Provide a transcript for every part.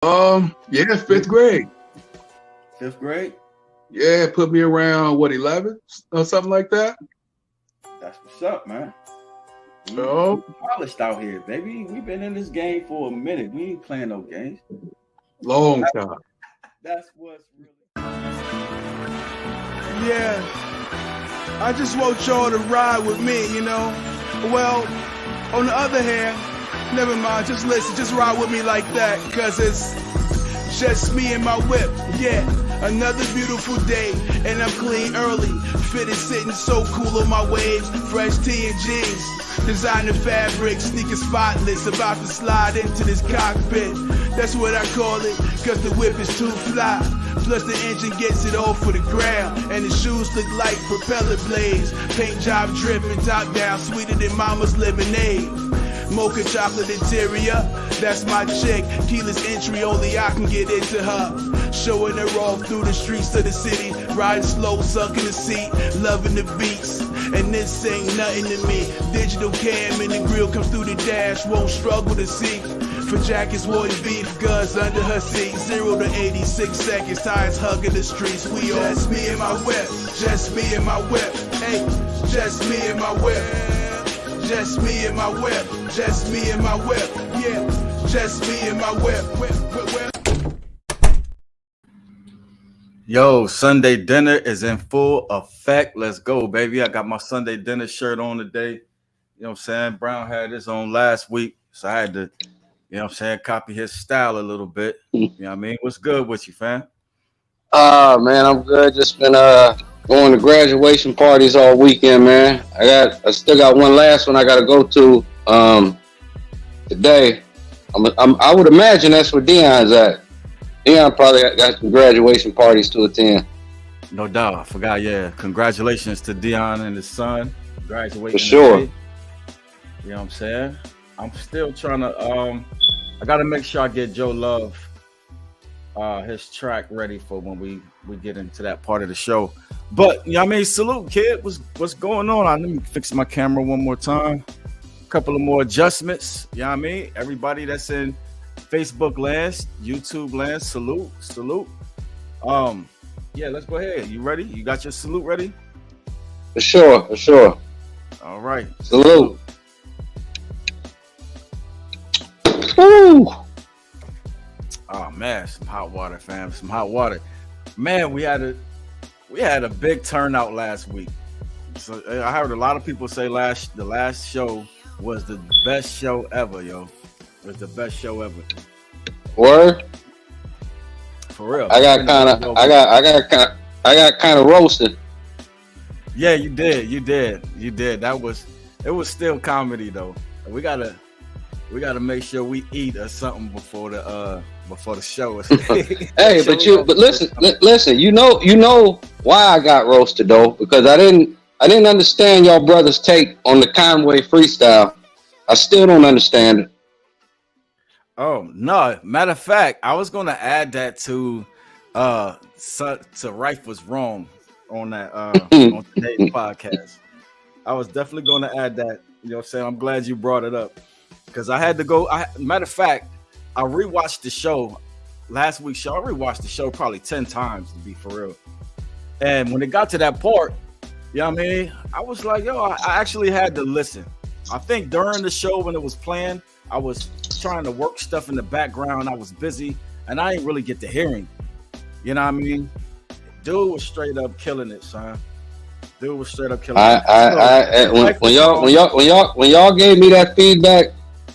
Yeah, fifth grade. Fifth grade? Yeah, put me around what 11 or something like that. That's what's up, man. Oh, We polished out here, baby. We've been in this game for a minute. We ain't playing no games. long time. That's what's really. Yeah, I just want y'all to ride with me, you know. Well, on the other hand, never mind, just listen, just ride with me like that, cause it's just me and my whip, yeah. Another beautiful day, and I'm clean early. Fitted, sitting so cool on my waves. Fresh tee and jeans, designer fabric, sneakers spotless. About to slide into this cockpit. That's what I call it, cause the whip is too fly. Plus the engine gets it all for the ground. And the shoes look like propeller blades. Paint job dripping, top down, sweeter than mama's lemonade. Mocha chocolate interior, that's my chick. Keyless entry, only I can get into her. Showing her off through the streets of the city. Riding slow, sucking the seat, loving the beats. And this ain't nothing to me. Digital cam in the grill comes through the dash. Won't struggle to see. For jackets, wanting beef, guns under her seat. 0 to 86 seconds, tires hugging the streets. We all just me and my whip, just me and my whip. Hey, just me and my whip. Just me and my whip, just me and my whip, yeah, just me and my whip. Yo, Sunday dinner is in full effect. Let's go, baby. I got my Sunday dinner shirt on today. You know what I'm saying? Brown had his on last week, so I had to, you know what I'm saying, copy his style a little bit. You know what I mean? What's good with you, fam? Man, I'm good. Just been going to graduation parties all weekend, man. I still got one last one I got to go to today. I would imagine that's where Dion's at. Dion probably got some graduation parties to attend. No doubt. I forgot. Yeah. Congratulations to Dion and his son graduating. For sure. Today. You know what I'm saying? I'm still trying to. I got to make sure I get Joe Love his track ready for when we get into that part of the show. But you know what I mean, salute, kid. What's going on? Let me fix my camera one more time. A couple of more adjustments. You know what I mean? Everybody that's in Facebook land, YouTube land, salute. Yeah, let's go ahead. You ready? You got your salute ready? For sure. All right. Salute. Woo! Oh man, some hot water, fam. Some hot water. Man, we had a big turnout last week. So I heard a lot of people say the last show was the best show ever, yo. It was the best show ever. Word? For real. I got kind of roasted. Yeah, you did. It was still comedy though. We gotta make sure we eat or something before the show. Hey, but listen. You know why I got roasted though, because I didn't understand y'all brothers' take on the Conway freestyle. I still don't understand it. Oh no! Matter of fact, I was gonna add that to Rife was wrong on that on today's podcast. I was definitely gonna add that. You know what I'm saying? I'm glad you brought it up because I had to go. Matter of fact, I rewatched the show last week's show. I rewatched the show probably 10 times to be for real. And when it got to that part, you know what I mean? I was like, yo, I actually had to listen. I think during the show when it was playing, I was trying to work stuff in the background. I was busy and I didn't really get to hearing. You know what I mean? Dude was straight up killing it, son. When y'all gave me that feedback,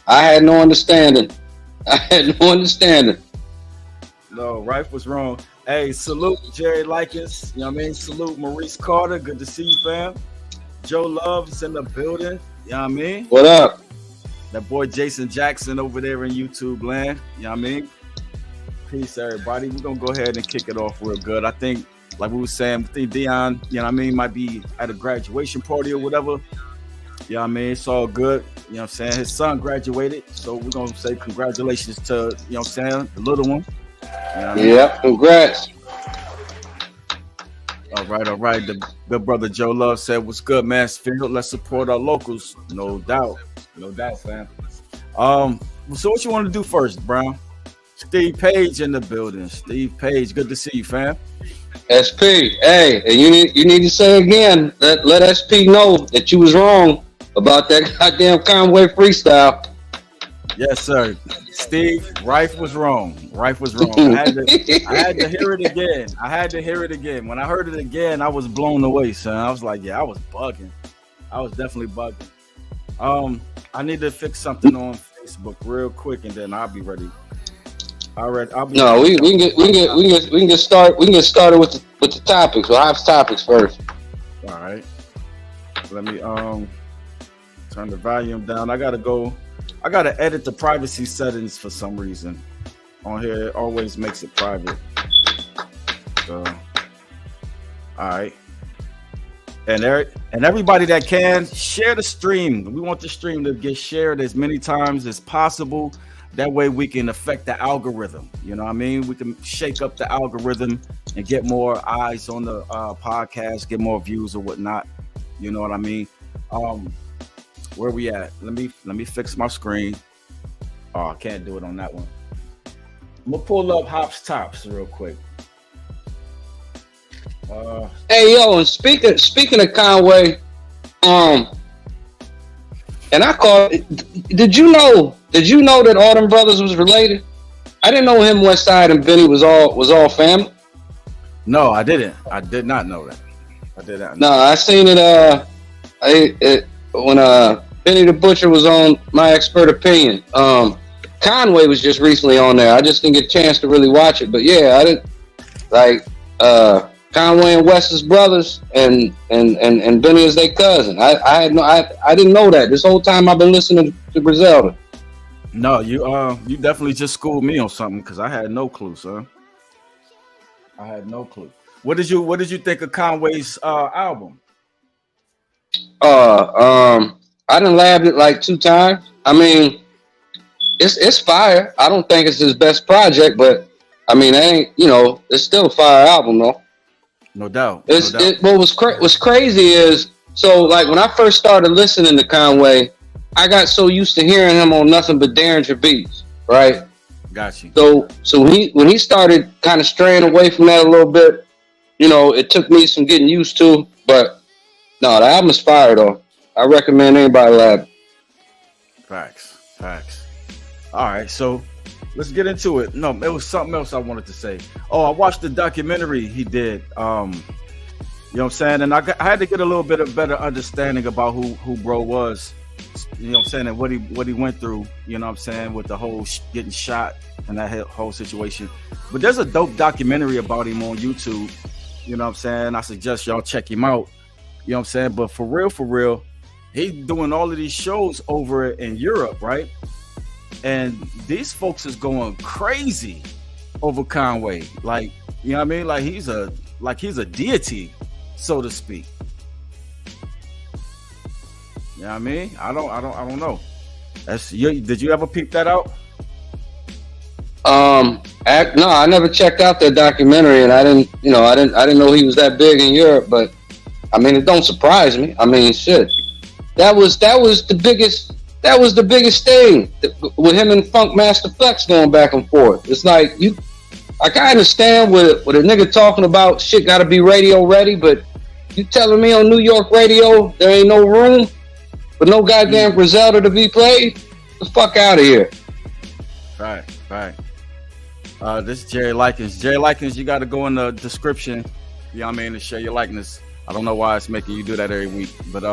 I had no understanding. No, Rife was wrong. Hey, salute Jerry Likens. You know what I mean? Salute Maurice Carter. Good to see you, fam. Joe Love's in the building. You know what I mean? What up? That boy Jason Jackson over there in YouTube land. You know what I mean? Peace, everybody. We're going to go ahead and kick it off real good. I think, like we were saying, I think Dion, you know what I mean, might be at a graduation party or whatever. You know what I mean? It's all good. You know what I'm saying? His son graduated. So we're going to say congratulations to, you know what I'm saying, the little one. You know what I mean? Yep, congrats. All right. The good brother Joe Love said, what's good, Mansfield? Let's support our locals. No doubt, fam. So what you want to do first, Brown? Steve Page in the building. Steve Page, good to see you, fam. SP, hey, and you need to say again, let SP know that you was wrong about that goddamn Conway freestyle. Yes, sir. Steve, Rife was wrong. Rife was wrong. I had to hear it again. I had to hear it again. When I heard it again, I was blown away, son. I was like, yeah, I was bugging. I was definitely bugging. I need to fix something on Facebook real quick, and then I'll be ready. All right, No, we can get started with the topics. We'll have topics first. All right. Let me turn the volume down. I gotta edit the privacy settings for some reason. On here, it always makes it private. So, all right. And everybody that can share the stream. We want the stream to get shared as many times as possible. That way we can affect the algorithm. You know what I mean? We can shake up the algorithm and get more eyes on the podcast, get more views or whatnot. You know what I mean? Where we at? Let me fix my screen. Oh, I can't do it on that one. I'm gonna pull up Hops Tops real quick. Hey yo, and speaking of Conway, and I call it, did you know that all them brothers was related? I didn't know him, West Side, and Benny was all family. No, I didn't. I did not know that. I did not know. No, I seen it when Benny the Butcher was on My Expert Opinion. Conway was just recently on there. I just didn't get a chance to really watch it, but yeah, I didn't like Conway and West's brothers, and Benny is their cousin. I didn't know that. This whole time I've been listening to Griselda. No, you definitely just schooled me on something because I had no clue, son. I had no clue. What did you think of Conway's album? I done labbed it like 2 times. I mean, it's fire. I don't think it's his best project, but I mean, it's still a fire album though. No doubt. What was crazy is, so like when I first started listening to Conway, I got so used to hearing him on nothing but Derringer beats, right? Got you. So when he started kind of straying away from that a little bit, it took me some getting used to. But no, the album's fire though. I recommend anybody lab. Facts. All right, so let's get into it. No, it was something else I wanted to say. Oh, I watched the documentary he did. You know what I'm saying? And I had to get a little bit of better understanding about who bro was. You know what I'm saying? And what he went through, you know what I'm saying, with the whole getting shot and that whole situation. But there's a dope documentary about him on YouTube. You know what I'm saying? I suggest y'all check him out. You know what I'm saying? But for real, he's doing all of these shows over in Europe, right? And these folks is going crazy over Conway. Like, you know what I mean? Like he's a deity, so to speak. You know what I mean? I don't know. Did you ever peep that out? No, I never checked out that documentary, and I didn't know he was that big in Europe. But I mean, it don't surprise me. I mean, shit, that was the biggest thing with him and Funk Master Flex going back and forth. It's like I can understand what a nigga talking about shit got to be radio ready, but you telling me on New York radio there ain't no room for no goddamn Griselda to be played? Get the fuck out of here. Right. This is Jerry Likens. Jerry Likens, you got to go in the description, you know what I mean, to share your likeness. I don't know why it's making you do that every week, but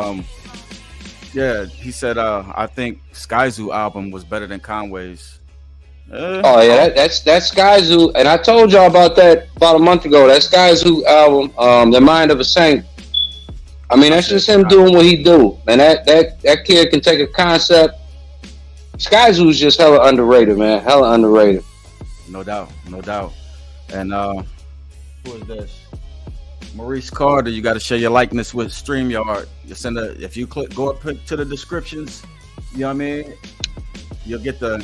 yeah, he said I think Skyzoo album was better than Conway's. That's Skyzoo, and I told y'all about that about a month ago. That Skyzoo album, The Mind of a Saint. I mean, that's just him doing what he do, and that kid can take a concept. Skyzoo's just hella underrated, man. Hella underrated. No doubt. And who is this? Maurice Carter. You got to share your likeness with StreamYard. If you go up to the descriptions, you know what I mean, you'll get the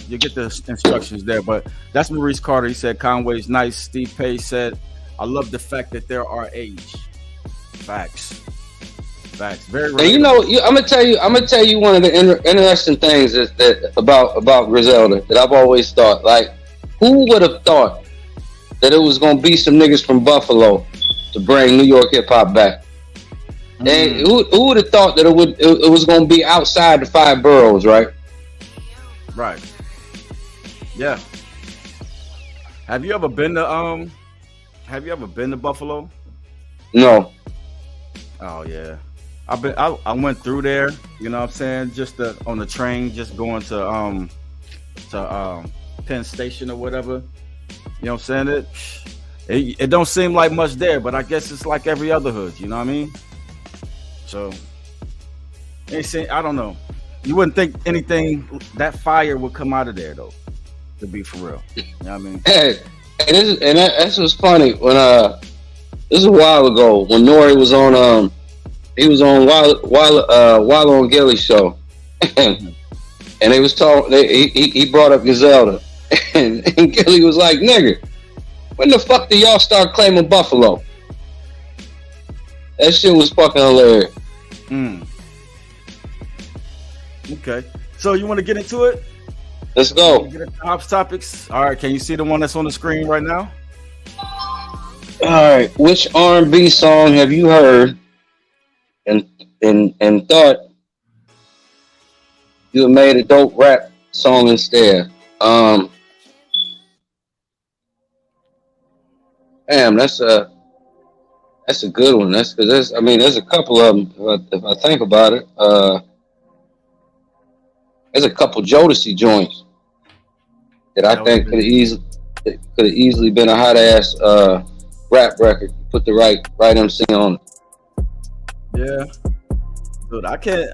instructions there. But that's Maurice Carter. He said Conway's nice. Steve Page said, I love the fact that there are age. Facts. Very right. And I'm gonna tell you one of the interesting things that about Griselda that I've always thought. Like, Who would have thought that it was gonna be some niggas from Buffalo to bring New York hip hop back? And who would have thought that it was gonna be outside the 5 boroughs, right? Right. Yeah. Have you ever been to Buffalo? No. Oh yeah. I went through there, you know what I'm saying, just on the train, just going to Penn Station or whatever. You know what I'm saying? It don't seem like much there, but I guess it's like every other hood, you know what I mean? So I don't know. You wouldn't think anything that fire would come out of there though, to be for real. You know what I mean? Hey, that's what's funny. When this is a while ago when Nori was on he was on Wallow and Gilly's show, and they was talking. He brought up Griselda, and Gilly was like, "Nigga, when the fuck did y'all start claiming Buffalo?" That shit was fucking hilarious. Okay, so you want to get into it? Let's go. Get into Hops Topics. All right, can you see the one that's on the screen right now? All right, which R&B song have you heard and thought you had made a dope rap song instead? Damn, that's a good one. That's because there's a couple of them. If I think about it, there's a couple Jodeci joints that I think could have easily been a hot ass rap record. Put the right MC on it. Yeah, dude, I can't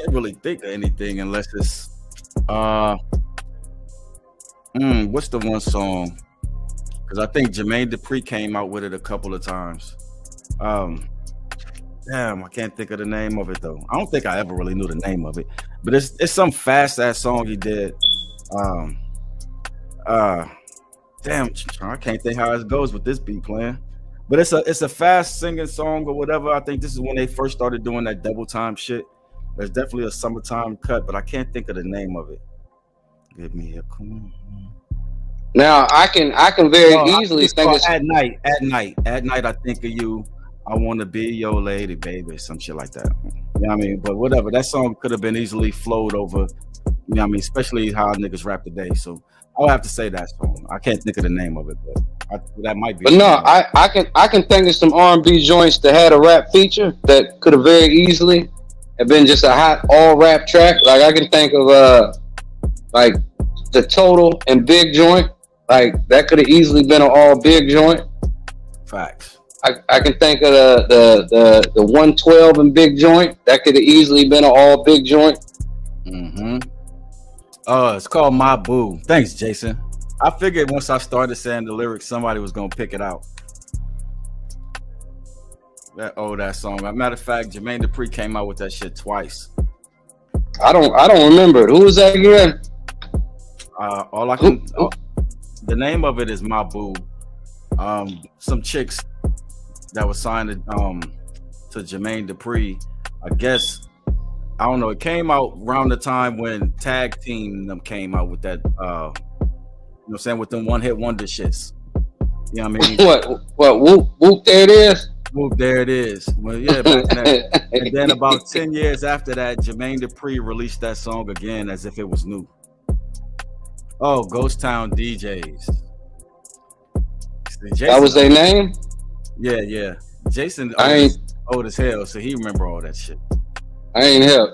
really think of anything unless it's what's the one song? Because I think Jermaine Dupri came out with it a couple of times. Damn, I can't think of the name of it though. I don't think I ever really knew the name of it, but it's some fast ass song he did. Damn, I can't think how it goes with this beat playing. But it's a fast singing song or whatever. I think this is when they first started doing that double time shit. There's definitely a summertime cut, but I can't think of the name of it. Give me a call. Now I can very easily think it's at night. I think of you. I want to be your lady, baby, some shit like that. You know what I mean? But whatever, that song could have been easily flowed over. You know what I mean? Especially how niggas rap today. So I'll have to say that song. I can't think of the name of it, but that might be. But no, I can think of some R&B joints that had a rap feature that could have very easily have been just a hot all rap track. Like I can think of like the Total and Big joint. Like that could have easily been an all Big joint. Facts. I can think of the 112 and Big joint. That could have easily been an all Big joint. It's called My Boo. Thanks, Jason. I figured once I started saying the lyrics, somebody was gonna pick it out. That song. As a matter of fact, Jermaine Dupri came out with that shit twice. I don't remember it. Who was that again? The name of it is My Boo. Some chicks that was signed to Jermaine Dupri. I guess I don't know. It came out around the time when Tag Team them came out with that. You know what I'm saying, with them one hit wonder shits. You know what I mean? What? Whoop! There it is. Whoop! There it is. Well, yeah. Back then. And then about 10 years after that, Jermaine Dupri released that song again as if it was new. Oh, Ghost Town DJs. Jason, that was their name? Yeah. Jason old as hell, so he remember all that shit. I ain't hip.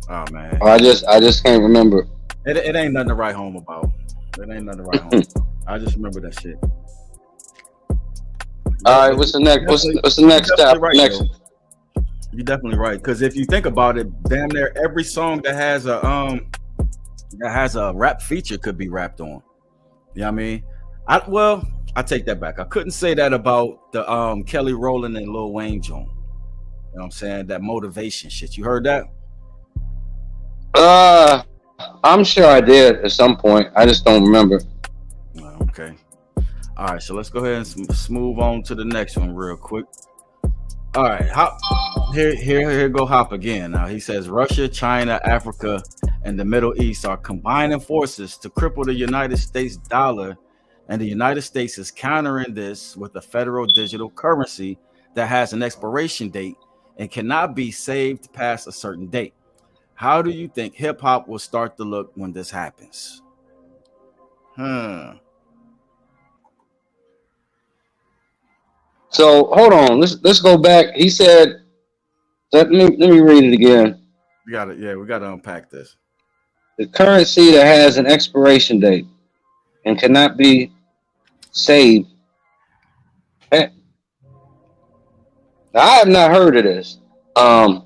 Oh man. I just can't remember. It ain't nothing to write home about. It ain't nothing to write home about. I just remember that shit. All right, what's the next? What's the next step? Right, next. You're definitely right, because if you think about it, damn near every song that has a rap feature could be rapped on. You know what I mean? I take that back. I couldn't say that about the Kelly Rowland and Lil Wayne joint. You know what I'm saying? That motivation shit. You heard that? I'm sure I did at some point. I just don't remember. Okay. All right, so let's go ahead and move on to the next one real quick. All right, Hop. Here go Hop again. Now he says Russia, China, Africa, and the Middle East are combining forces to cripple the United States dollar, and the United States is countering this with a federal digital currency that has an expiration date and cannot be saved past a certain date. How do you think hip hop will start to look when this happens? So hold on, let's go back. He said, let me read it again. We gotta unpack this. The currency that has an expiration date and cannot be saved. I have not heard of this. I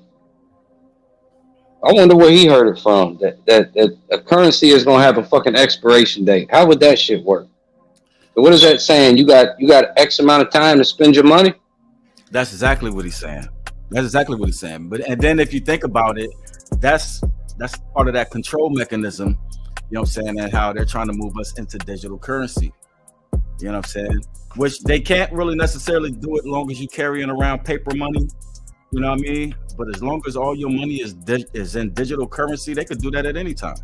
wonder where he heard it from. That a currency is gonna have a fucking expiration date. How would that shit work? What is that saying? You got X amount of time to spend your money? That's exactly what he's saying. But and then if you think about it, that's part of that control mechanism. You know what I'm saying? And how they're trying to move us into digital currency. You know what I'm saying? Which they can't really necessarily do it as long as you carrying around paper money. You know what I mean? But as long as all your money is in digital currency, they could do that at any time.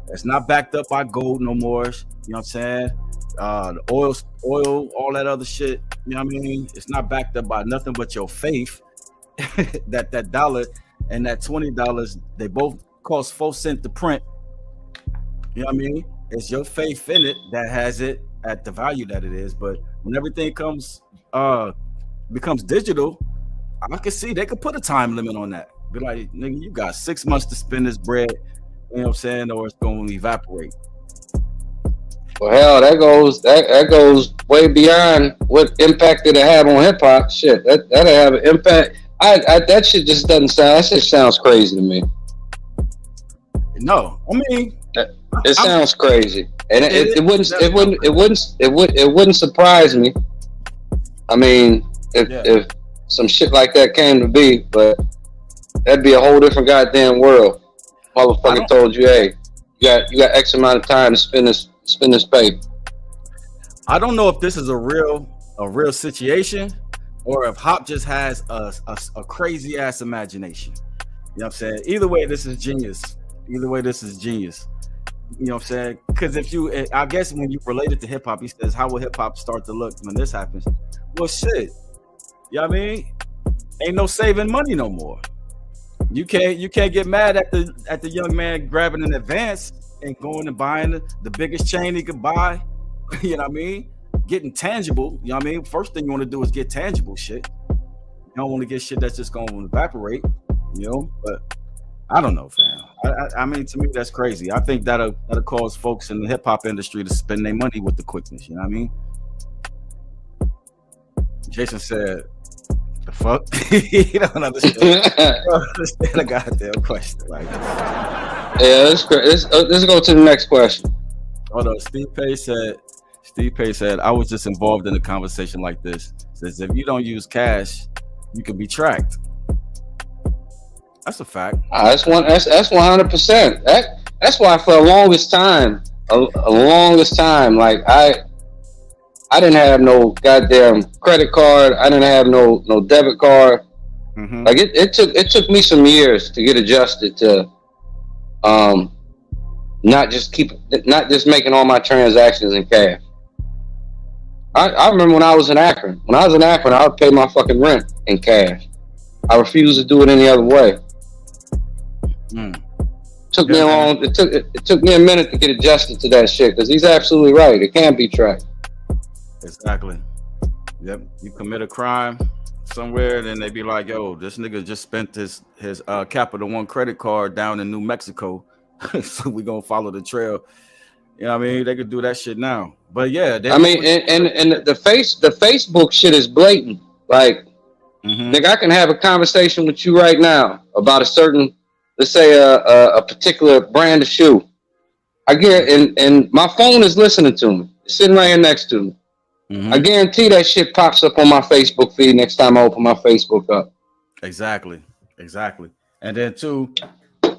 It's not backed up by gold no more. You know what I'm saying? The oil, all that other shit. You know what I mean? It's not backed up by nothing but your faith. that dollar and that $20, they both cost 4 cents to print. You know what I mean? It's your faith in it that has it at the value that it is. But when everything becomes digital, I can see they could put a time limit on that. Be like, nigga, you got 6 months to spend this bread, you know what I'm saying, or it's going to evaporate. Well, hell, that goes way beyond what impact did it have on hip hop. Shit, that'll have an impact. That shit just doesn't sound. That shit sounds crazy to me. No, I mean, it sounds crazy, and it wouldn't surprise me. I mean, if some shit like that came to be, but that'd be a whole different goddamn world. Motherfucker told you, hey, you got X amount of time to spend this paper. I don't know if this is a real situation or if Hop just has a crazy ass imagination. You know what I'm saying? Either way, this is genius. You know what I'm saying? Because I guess when you relate it to hip hop, he says, how will hip hop start to look when this happens? Well, shit. You know what I mean? Ain't no saving money no more. You can't get mad at the young man grabbing an advance and going and buying the biggest chain he could buy. You know what I mean? Getting tangible. You know what I mean? First thing you want to do is get tangible shit. You don't want to get shit that's just going to evaporate. You know? But I don't know, fam. I mean, to me, that's crazy. I think that'll cause folks in the hip hop industry to spend their money with the quickness. You know what I mean? Jason said, "The fuck?" You don't understand. You don't understand a goddamn question like that. Yeah, that's great. Let's go to the next question. Hold on. Steve Pay said, "I was just involved in a conversation like this. Says if you don't use cash, you can be tracked." That's a fact. That's 100%. That's why for the longest time, like I didn't have no goddamn credit card. I didn't have no debit card. Mm-hmm. Like it took me some years to get adjusted to not just making all my transactions in cash. I remember when I was in Akron. I would pay my fucking rent in cash. I refused to do it any other way. It took me a minute to get adjusted to that shit because he's absolutely right. It can't be tracked. Exactly. Yep. You commit a crime somewhere, then they be like, "Yo, this nigga just spent his Capital One credit card down in New Mexico, so we gonna follow the trail." You know what I mean? They could do that shit now. But yeah, I mean, and the Facebook shit is blatant. Like, nigga, I can have a conversation with you right now about a certain, let's say a particular brand of shoe. I get and my phone is listening to me. It's sitting right here next to me. I guarantee that shit pops up on my Facebook feed next time I open my Facebook up. Exactly. And then too,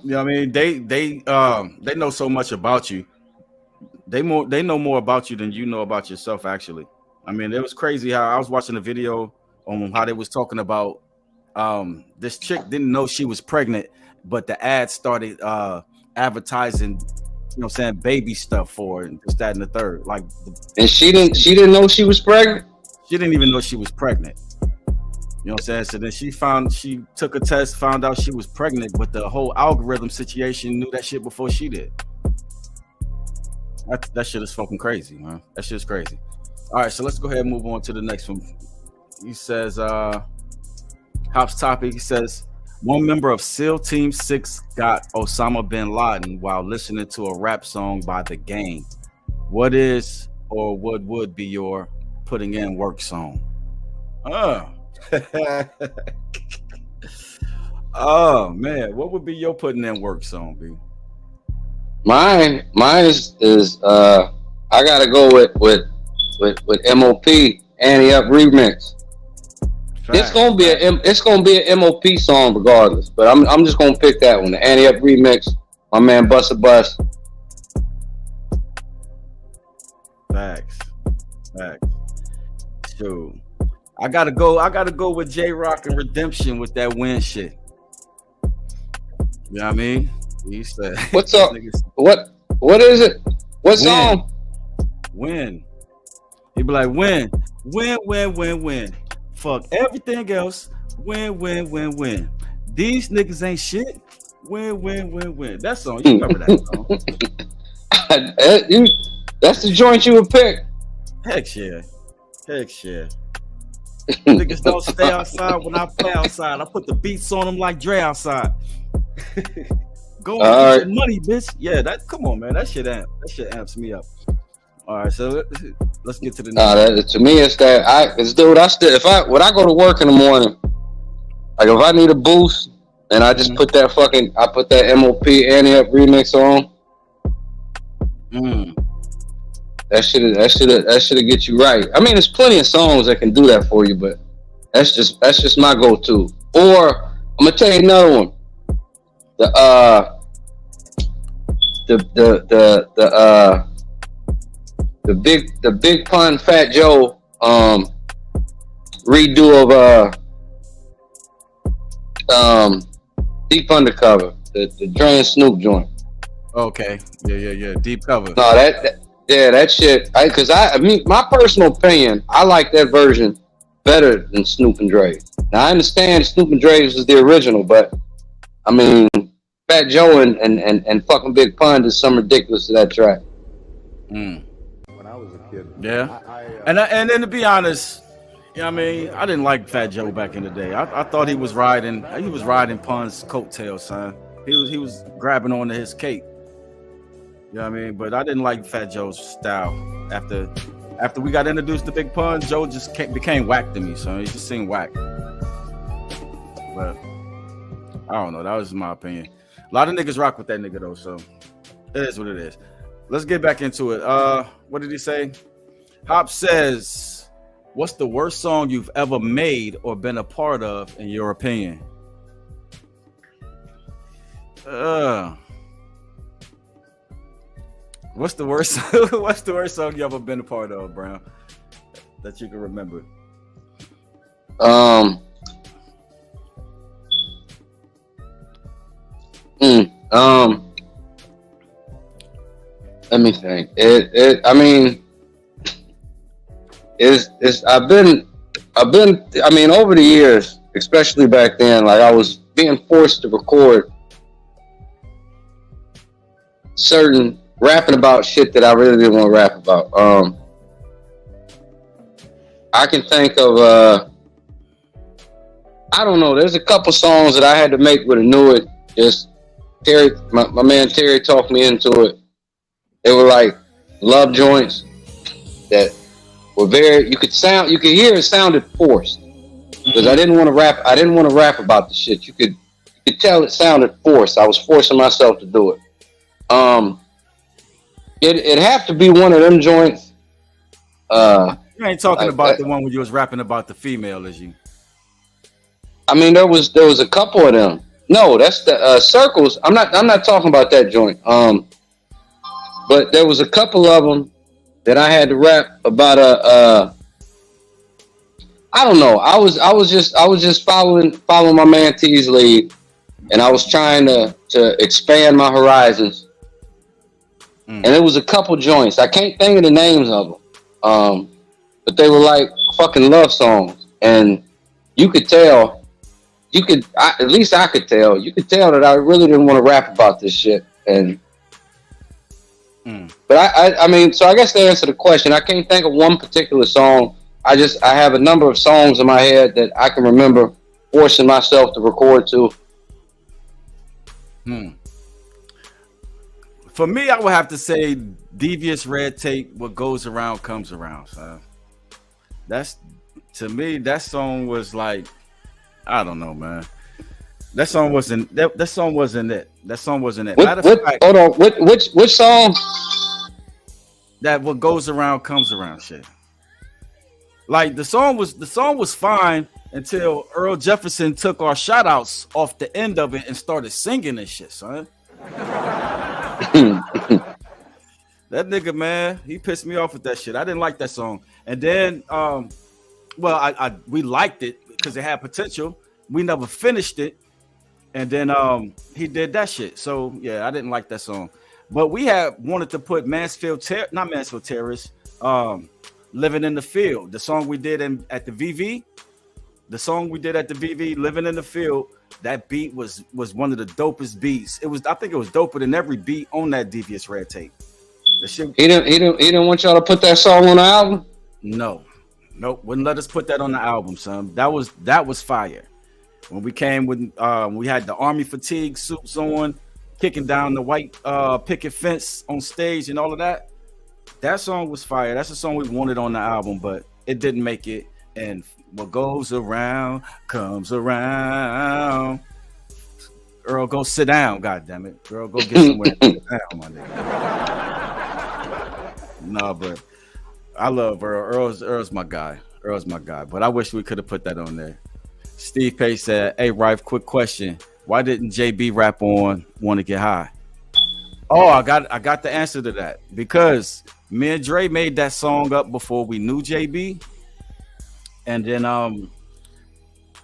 you know what I mean? They know so much about you. They know more about you than you know about yourself, actually. I mean, it was crazy how I was watching a video on how they was talking about this chick didn't know she was pregnant, but the ad started advertising, saying baby stuff for it, and this, that, and the third. Like, and she didn't know she was pregnant. She didn't even know she was pregnant. You know what I'm saying? So then she took a test, found out she was pregnant, but the whole algorithm situation knew that shit before she did. That shit is fucking crazy, man. That shit's crazy. All right, so let's go ahead and move on to the next one. He says, Hop's topic, he says, one member of SEAL Team 6 got Osama bin Laden while listening to a rap song by The Game. What is or what would be your putting in work song? Oh man, what would be your putting in work song, B? Mine is I gotta go with MOP Annie Up remix. Fact. It's gonna be an MOP song regardless, but I'm just gonna pick that one, the Annie Up remix. My man Busta Bus. Facts. Shoot. I gotta go with J-Rock and Redemption with that win shit. You know what I mean? He said, what's up? What is it? What song? Win. He be like, win. Fuck everything else. Win. These niggas ain't shit. Win. That song, you remember that song? That's the joint you would pick. Heck yeah. Niggas don't stay outside when I play outside. I put the beats on them like Dre outside. Go and get your money, bitch. Yeah, come on, man. That shit amps me up. All right, so let's get to the next. To me, it's that when I go to work in the morning, like if I need a boost, and I just put that MOP Annie Up remix on. That should get you right. I mean, there's plenty of songs that can do that for you, but that's just my go-to. Or I'm gonna tell you another one. The Big Pun Fat Joe redo of Deep Undercover, the Dre and Snoop joint. Okay, yeah, Deep Cover. No, that shit. I mean, my personal opinion, I like that version better than Snoop and Dre. Now I understand Snoop and Dre's was the original, but I mean, Fat Joe and fucking Big Pun did some ridiculous to that track. When I was a kid, yeah, and then to be honest, I mean, I didn't like Fat Joe back in the day. I thought he was riding Pun's coattails, son. He was grabbing onto his cape. You know what I mean? But I didn't like Fat Joe's style. After we got introduced to Big Pun, Joe just became whack to me, so he just seemed whack. But I don't know. That was my opinion. A lot of niggas rock with that nigga though, so it is what it is. Let's get back into it. What did he say? Hop says, what's the worst song you've ever made or been a part of, in your opinion? What's the worst song you ever been a part of, Brown, that you can remember? Let me think. I mean, I've been. I mean, over the years, especially back then, like I was being forced to record certain rapping about shit that I really didn't want to rap about. I can think of I don't know. There's a couple songs that I had to make with Annuit. Just Terry, my man Terry talked me into it. They were like love joints that were very. You could hear it sounded forced because I didn't want to rap. I didn't want to rap about the shit. You could tell it sounded forced. I was forcing myself to do it. It'd have to be one of them joints. You ain't talking about the one where you was rapping about the female, is you? I mean, there was a couple of them. No, that's the Circles. I'm not talking about that joint. But there was a couple of them that I had to rap about I don't know. I was just following my man T's lead, and I was trying to to expand my horizons. And it was a couple joints. I can't think of the names of them. But they were like fucking love songs. And you could tell, at least I could tell, you could tell that I really didn't want to rap about this shit. And but I mean, so I guess to answer the question, I can't think of one particular song. I have a number of songs in my head that I can remember forcing myself to record to. For me, I would have to say Devious Red Tape, What Goes Around Comes Around. So that's, to me, that song was like, I don't know, man. That song wasn't it. That song wasn't it. Matter of fact, hold on. Which song? That What Goes Around Comes Around shit. Like the song was fine until Earl Jefferson took our shout outs off the end of it and started singing this shit, son. That nigga, man, he pissed me off with that shit. I didn't like that song. And then we liked it because it had potential. We never finished it. And then he did that shit. So yeah, I didn't like that song. But we had wanted to put not Mansfield Terrace, Living in the Field. The song we did at the VV. The song we did at the VV, Living in the Field. That beat was one of the dopest beats. I think it was doper than every beat on that Devious Red Tape. The shit. He didn't want y'all to put that song on the album? No. Nope. Wouldn't let us put that on the album, son. That was fire. When we came with we had the army fatigue suits on, kicking down the white picket fence on stage and all of that. That song was fire. That's the song we wanted on the album, but it didn't make it. And what goes around comes around. Earl, go sit down, goddamn it. Earl, go get somewhere to sit down, my nigga. No, but I love Earl. Earl's my guy. But I wish we could have put that on there. Steve Pace said, "Hey, Rife, quick question. Why didn't JB rap on Wanna Get High?" Oh, I got the answer to that. Because me and Dre made that song up before we knew JB. And then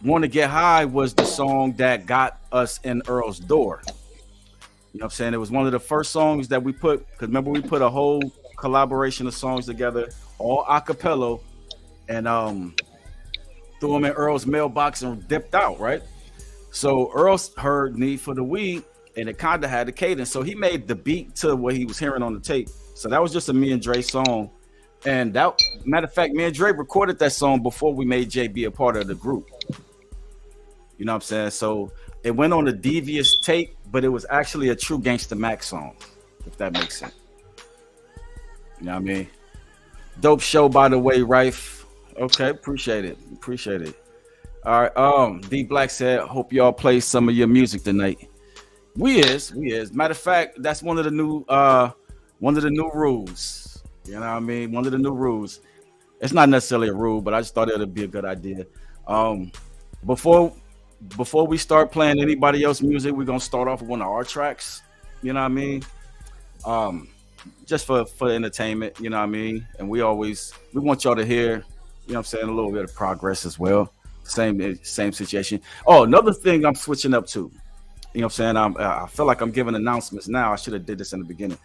Wanna Get High was the song that got us in Earl's door. You know what I'm saying? It was one of the first songs that we put, because remember we put a whole collaboration of songs together, all a cappella, and threw them in Earl's mailbox and dipped out, right? So Earl heard Need for the Weed, and it kind of had a cadence. So he made the beat to what he was hearing on the tape. So that was just a me and Dre song. And that, matter of fact, me and Dre recorded that song before we made JB a part of the group. You know what I'm saying? So it went on a Devious tape, but it was actually a true Gangsta Mac song, if that makes sense. You know what I mean? Dope show, by the way, Rife. Okay, appreciate it. All right, D Black said, "Hope y'all play some of your music tonight." We is. Matter of fact, that's one of the new rules. You know what I mean? One of the new rules. It's not necessarily a rule, but I just thought it would be a good idea. Before we start playing anybody else's music, we're gonna start off with one of our tracks. You know what I mean? Just for entertainment. You know what I mean? And we want y'all to hear, you know what I'm saying, a little bit of progress as well. Same situation. Oh, another thing I'm switching up to. You know what I'm saying? I feel like I'm giving announcements now. I should have did this in the beginning.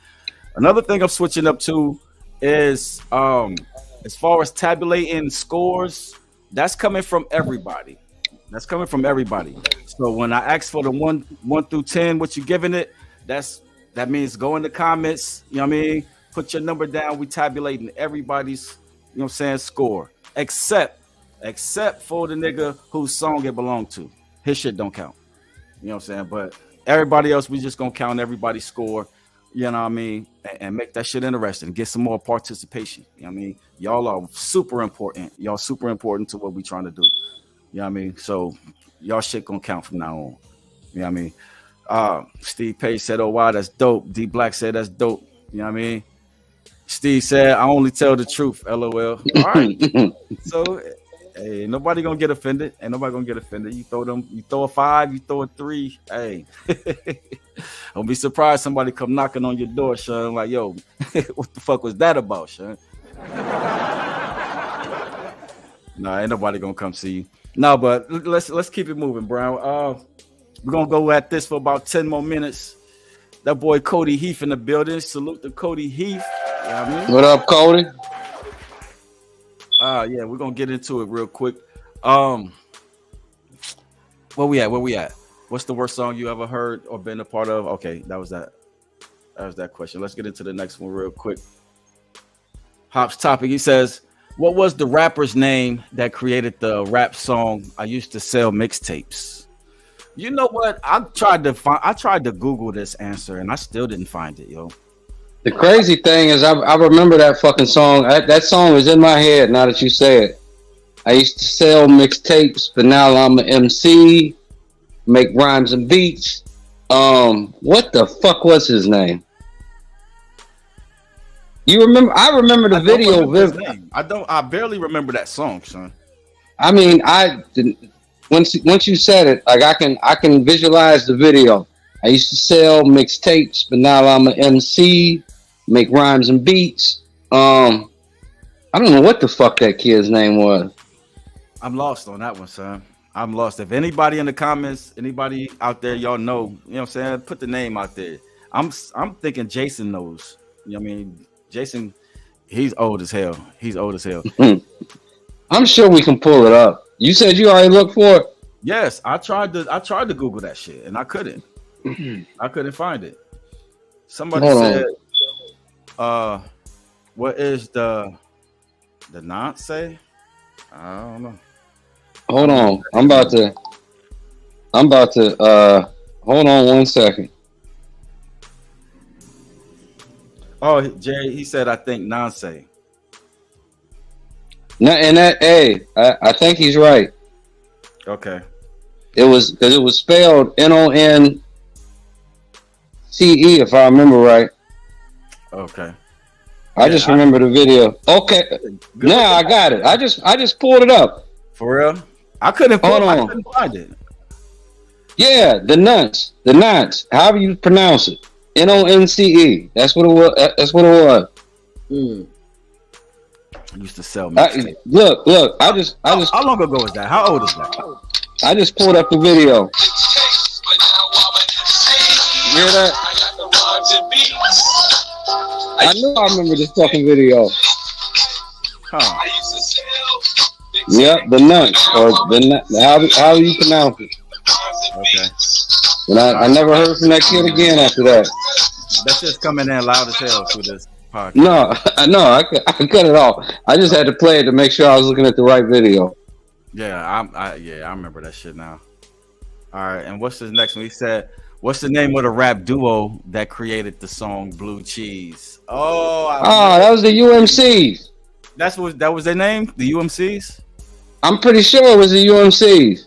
Another thing I'm switching up to is as far as tabulating scores, that's coming from everybody. So when I ask for the 1 through 10, what you giving it, that means go in the comments, you know what I mean? Put your number down. We tabulating everybody's, you know what I'm saying, score. Except for the nigga whose song it belonged to. His shit don't count. You know what I'm saying? But everybody else, we just gonna count everybody's score, you know what I mean? And make that shit interesting. Get some more participation. You know what I mean? Y'all are super important. Y'all super important to what we trying to do. You know what I mean? So y'all shit gonna count from now on. You know what I mean? Steve Pace said, "Oh wow, that's dope." D Black said, "That's dope." You know what I mean? Steve said, "I only tell the truth." LOL. All right. So hey, nobody gonna get offended. Ain't nobody gonna get offended. You throw a 5, you throw a 3. Hey, don't be surprised somebody come knocking on your door, Sean. Like, yo, what the fuck was that about, Sean? Nah, ain't nobody gonna come see you. No, but let's keep it moving, Brown. We're gonna go at this for about 10 more minutes. That boy Cody Heath in the building. Salute to Cody Heath. You know what I mean? What up, Cody? Yeah, we're gonna get into it real quick. Where we at? What's the worst song you ever heard or been a part of? Okay, that was that question. Let's get into the next one real quick. Hop's topic. He says, what was the rapper's name that created the rap song I used to sell mixtapes? You know what? I tried to Google this answer and I still didn't find it, yo. The crazy thing is, I remember that fucking song. That song was in my head now that you say it. I used to sell mixtapes, but now I'm an MC, make rhymes and beats. What the fuck was his name? You remember? I remember the video. I barely remember that song, son. I mean, once you said it, like I can visualize the video. I used to sell mixtapes, but now I'm an MC, make rhymes and beats. I don't know what the fuck that kid's name was. I'm lost on that one, son. I'm lost. If anybody in the comments, anybody out there, y'all know, you know what I'm saying? Put the name out there. I'm thinking Jason knows. You know what I mean? Jason, he's old as hell. I'm sure we can pull it up. You said you already looked for it? Yes, I tried to Google that shit and I couldn't. I couldn't find it. Somebody said, what is the nonce? I don't know. Hold on. I'm about to hold on 1 second. Oh, Jay, he said I think nonce. No, and I think he's right. Okay. It was spelled NONCE, if I remember right. Okay. I just remember the video. Okay. Now I got it. I just pulled it up. For real? I couldn't find it. Yeah, the nonce. However you pronounce it. NONCE. That's what it was. I used to sell mixtapes. Look. I just. How long ago is that? How old is that? I just pulled up the video. You hear that? I know I remember this fucking video. Huh. Yep, the nonce, or how you pronounce it. Okay. And I never heard from that kid again after that. That's just coming in loud as hell through this podcast. No, I cut it off. I just had to play it to make sure I was looking at the right video. Yeah, I remember that shit now. All right, and what's the next one? He said, what's the name of the rap duo that created the song Blue Cheese? That was the UMCs. That was their name? The UMCs? I'm pretty sure it was the UMCs.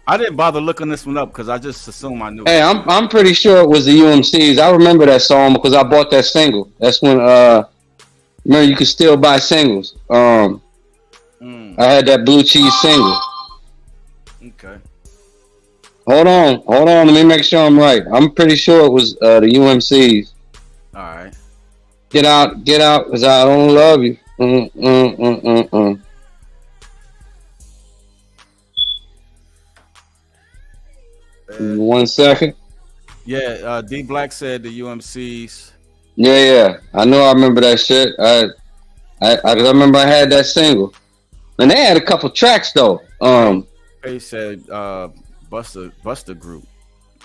I didn't bother looking this one up because I just assumed I knew. Hey, I'm pretty sure it was the UMCs. I remember that song because I bought that single. That's when remember you could still buy singles. I had that Blue Cheese single. Okay. Hold on. Let me make sure I'm right. I'm pretty sure it was the UMCs. All right. Get out, because I don't love you. 1 second. Yeah, D Black said the UMCs. Yeah. I know. I remember that shit. I remember I had that single, and they had a couple tracks though. He said Buster Group.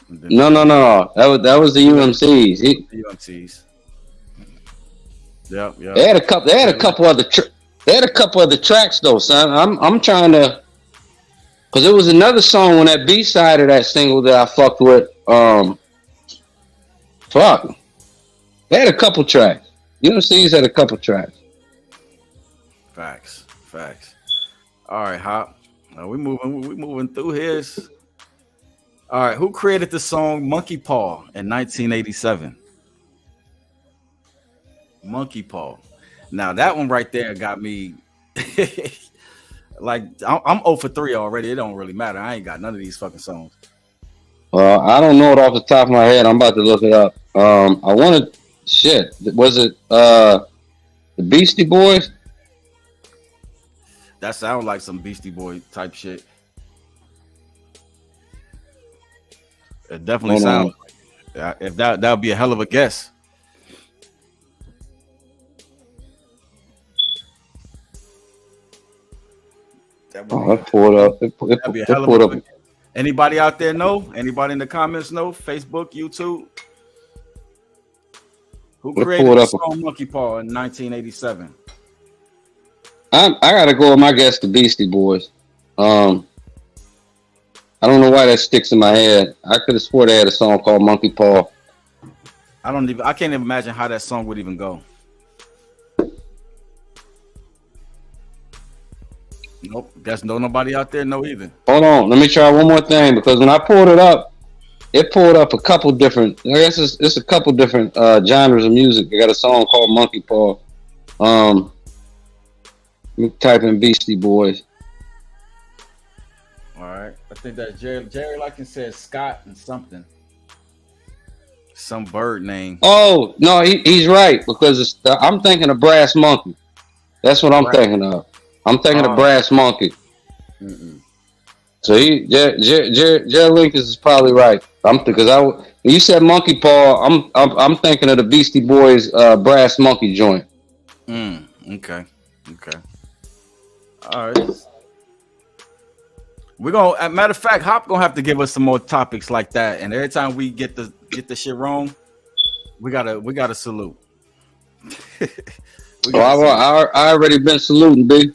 No. That was the UMCs. The UMCs. Yep. They had a couple other tracks though, son. I'm trying to, cause it was another song on that B side of that single that I fucked with. They had a couple tracks. UMCs had a couple tracks. Facts. All right, Hop. We moving through his. All right, who created the song Monkey Paw in 1987? Monkey Paw. Now that one right there got me like I'm 0 for 3 already. It don't really matter. I ain't got none of these fucking songs. Well, I don't know it off the top of my head. I'm about to look it up. I wanted shit. Was it the Beastie Boys? That sounds like some Beastie Boy type shit. It definitely sounds. If that would be a hell of a guess. Oh, it pulled up. That'd be a hell of a guess. Anybody out there know? Anybody in the comments know? Facebook, YouTube. Who created the song Monkey Paw in 1987? I gotta go with my guess, the Beastie Boys. I don't know why that sticks in my head. I could have swore they had a song called Monkey Paw. I can't even imagine how that song would even go. Nope. Guess nobody out there know either. Hold on, let me try one more thing, because when I pulled it up a couple different. I guess it's a couple different genres of music. They got a song called Monkey Paw. Let me type in Beastie Boys. All right, I think that Jerry Larkin said Scott and something, some bird name. Oh no, he's right, because I'm thinking of Brass Monkey. That's what I'm thinking of. I'm thinking of Brass Monkey. Mm-mm. So Jerry Lincoln is probably right. When you said Monkey Paw, I'm thinking of the Beastie Boys Brass Monkey joint. Okay. All right. We're gonna, matter of fact, Hop gonna have to give us some more topics like that. And every time we get the shit wrong, we gotta salute. I already been saluting, B.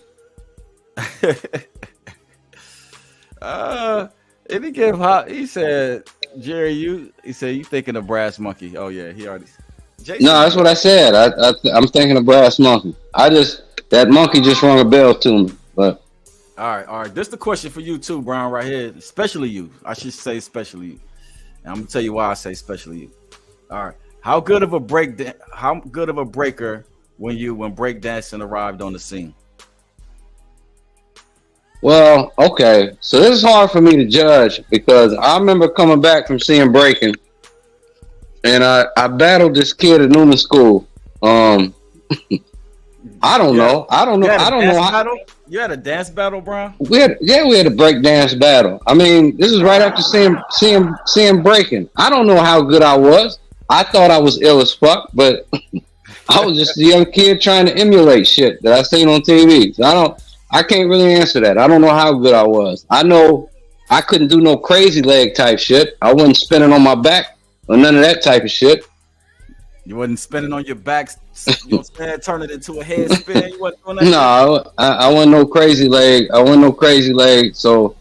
And he gave Hop. He said, Jerry, you thinking of Brass Monkey? Oh yeah, he already. Jason, No, that's what I said. I'm thinking of Brass Monkey. That monkey just rung a bell to me, but. All right. This is the question for you too, Brown, right here. Especially you. I should say especially you. And I'm gonna tell you why I say especially you. All right. How good of a breaker when breakdancing arrived on the scene? Well, okay. So this is hard for me to judge, because I remember coming back from seeing breaking, and I battled this kid at Newman School. I don't know. You had a dance battle, Brown? We had a break dance battle. I mean, this is right after seeing breaking. I don't know how good I was. I thought I was ill as fuck, but I was just a young kid trying to emulate shit that I seen on TV. So I can't really answer that. I don't know how good I was. I know I couldn't do no crazy leg type shit. I wasn't spinning on my back or none of that type of shit. You wasn't spinning on your back, turn it into a head spin. You wasn't doing that. No, I wasn't no crazy leg. So,